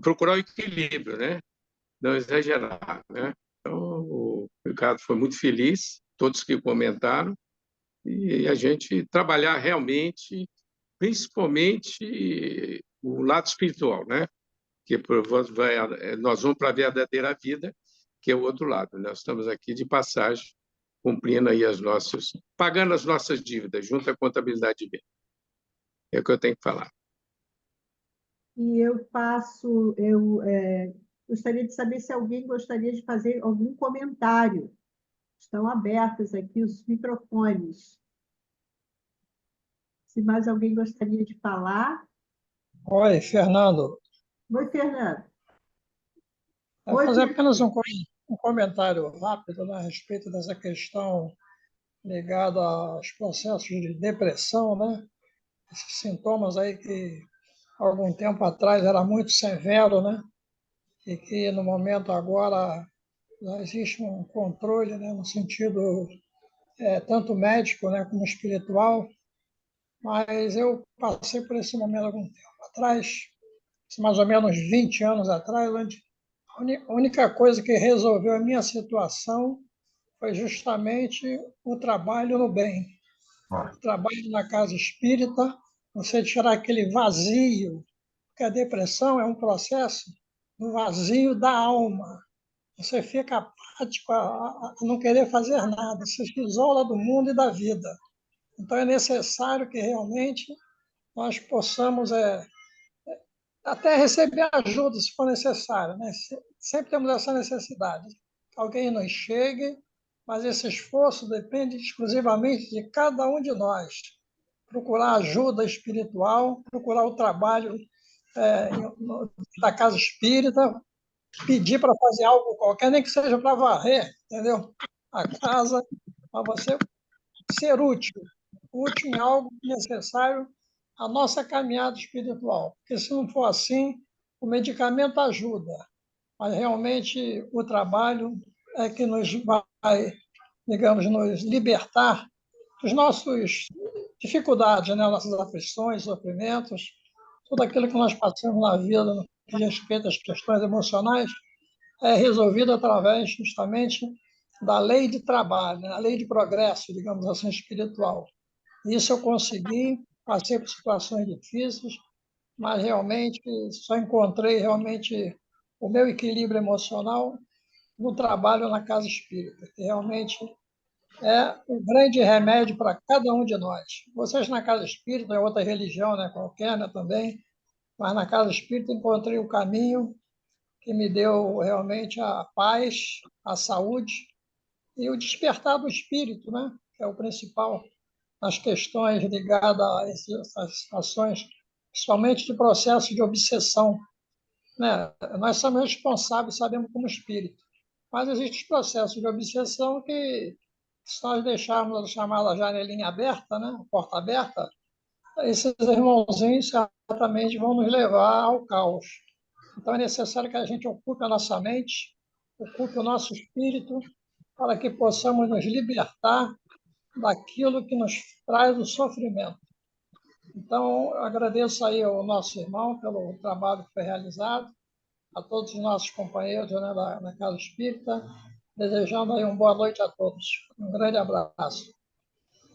procurar o equilíbrio, né? Não exagerar, né? Então, o Ricardo foi muito feliz, todos que comentaram, e a gente trabalhar realmente, principalmente o lado espiritual, né? Que nós vamos para a verdadeira vida, que é o outro lado. Nós estamos aqui de passagem, cumprindo aí pagando as nossas dívidas, junto à contabilidade de bem. É o que eu tenho que falar.
E gostaria de saber se alguém gostaria de fazer algum comentário. Estão abertos aqui os microfones. Se mais alguém gostaria de falar.
Oi, Fernando.
Oi, Fernando.
Eu
Oi,
vou fazer
Fernando.
apenas um comentário rápido, né, a respeito dessa questão ligada aos processos de depressão, né? Esses sintomas aí que, algum tempo atrás, era muito severo, né? E que, no momento agora, já existe um controle, né, no sentido tanto médico, né, como espiritual. Mas eu passei por esse momento algum tempo atrás, mais ou menos 20 anos atrás, onde a única coisa que resolveu a minha situação foi justamente o trabalho no bem,
Ó,
o trabalho na casa espírita, você tirar aquele vazio, porque a depressão é um processo do vazio da alma. Você fica apático a não querer fazer nada, você se isola do mundo e da vida. Então é necessário que realmente nós possamos até receber ajuda, se for necessário, né? Sempre temos essa necessidade. Que alguém nos chegue, mas esse esforço depende exclusivamente de cada um de nós. Procurar ajuda espiritual, procurar o trabalho da casa espírita, pedir para fazer algo qualquer, nem que seja para varrer, entendeu? A casa, para você ser útil em algo necessário à nossa caminhada espiritual. Porque se não for assim, o medicamento ajuda, mas realmente o trabalho é que nos vai, digamos, nos libertar dos nossos dificuldades, né? Nossas aflições, sofrimentos, tudo aquilo que nós passamos na vida no que diz respeito às questões emocionais é resolvido através justamente da lei de trabalho, né? A lei de progresso, digamos assim, espiritual. Isso eu consegui, passei por situações difíceis, mas realmente só encontrei realmente o meu equilíbrio emocional no trabalho na casa espírita, que realmente é o grande remédio para cada um de nós. Vocês na casa espírita, é outra religião, né, qualquer, né, também, mas na casa espírita encontrei o caminho que me deu realmente a paz, a saúde e o despertar do espírito, né, que é o principal nas questões ligadas a essas situações, principalmente de processo de obsessão, né? Nós somos responsáveis, sabemos, como espírito, mas existem processos de obsessão que, se nós deixarmos a chamada janelinha aberta, né, a porta aberta, esses irmãozinhos certamente vão nos levar ao caos. Então é necessário que a gente ocupe a nossa mente, ocupe o nosso espírito, para que possamos nos libertar daquilo que nos traz o sofrimento. Então, eu agradeço aí ao nosso irmão pelo trabalho que foi realizado, a todos os nossos companheiros, né, da Casa Espírita, desejando aí uma boa noite a todos. Um grande abraço.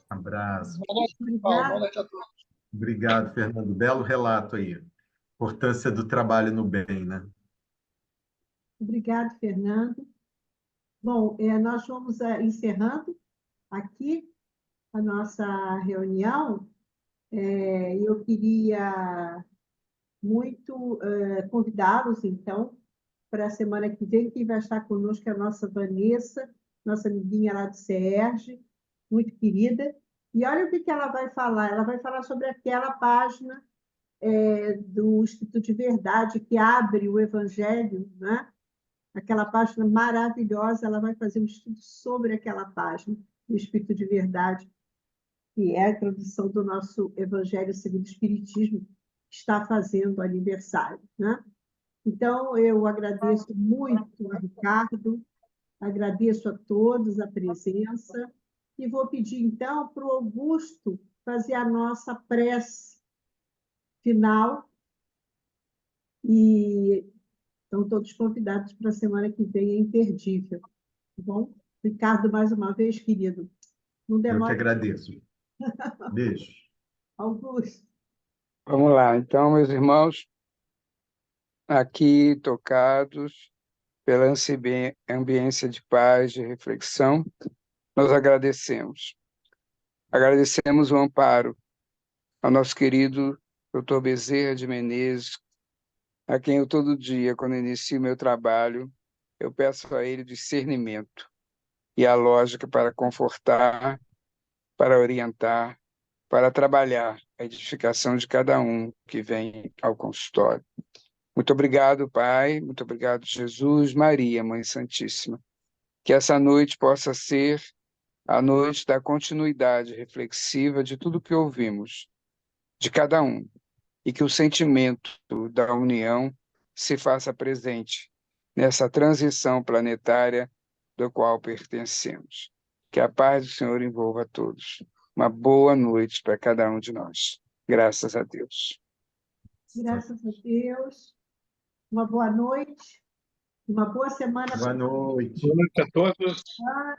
Abraço.
Boa noite, Paulo. Boa noite a todos.
Obrigado, Fernando. Belo relato aí. Importância do trabalho no bem, né?
Obrigado, Fernando. Bom, nós vamos encerrando aqui a nossa reunião. Eu queria muito convidá-los, então, para a semana que vem. Quem vai estar conosco é a nossa Vanessa, nossa amiguinha lá de Serge, muito querida. E olha o que ela vai falar. Ela vai falar sobre aquela página do Espírito de Verdade que abre o Evangelho, né? Aquela página maravilhosa. Ela vai fazer um estudo sobre aquela página do Espírito de Verdade, que é a introdução do nosso Evangelho segundo o Espiritismo, que está fazendo aniversário, né? Então, eu agradeço muito a Ricardo, agradeço a todos a presença, e vou pedir, então, para o Augusto fazer a nossa prece final, e estão todos convidados para a semana que vem, é imperdível. Tá bom? Ricardo, mais uma vez, querido, não
Eu que
demora.
agradeço. Beijo.
Augusto.
Vamos lá, então, meus irmãos, aqui tocados pela ambiência de paz, de reflexão, nós agradecemos. Agradecemos o amparo ao nosso querido Dr. Bezerra de Menezes, a quem eu todo dia, quando inicio meu trabalho, eu peço a ele discernimento e a lógica para confortar, para orientar, para trabalhar a edificação de cada um que vem ao consultório. Muito obrigado, Pai, muito obrigado, Jesus, Maria, Mãe Santíssima. Que essa noite possa ser a noite da continuidade reflexiva de tudo que ouvimos, de cada um, e que o sentimento da união se faça presente nessa transição planetária do qual pertencemos. Que a paz do Senhor envolva a todos. Uma boa noite para cada um de nós. Graças a Deus.
Graças a Deus. Uma boa noite. Uma boa semana.
Boa noite.
Boa noite a todos.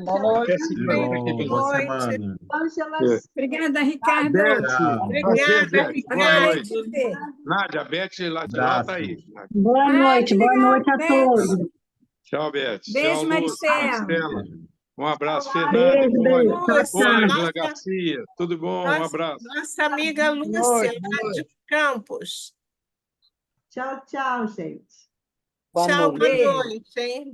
Boa noite.
Até segunda que vem.
Boa
noite.
semana.
Ângela.
Obrigada, Ricardo.
Beth,
Tchau.
prazer,
Obrigada,
Beth. Boa
Até
noite.
te ver.
Nádia, Beth lá de lá está aí.
Abraço.
Boa
Ai,
noite,
que
boa
legal,
noite a
Beth.
todos.
Tchau, Beth.
Beijo,
Tchau, Lúcia.
Maricela.
Marcela. Um abraço,
Beijo,
Fernanda, Ivone.
beijo. Tchau,
Lúcia,
Ô, Ângela
nossa,
Garcia, tudo bom? Um abraço.
nossa amiga Lúcia,
Boa
lá
noite.
de Campos.
Tchau, tchau, gente.
Tchau, boa
noite.
noite, hein?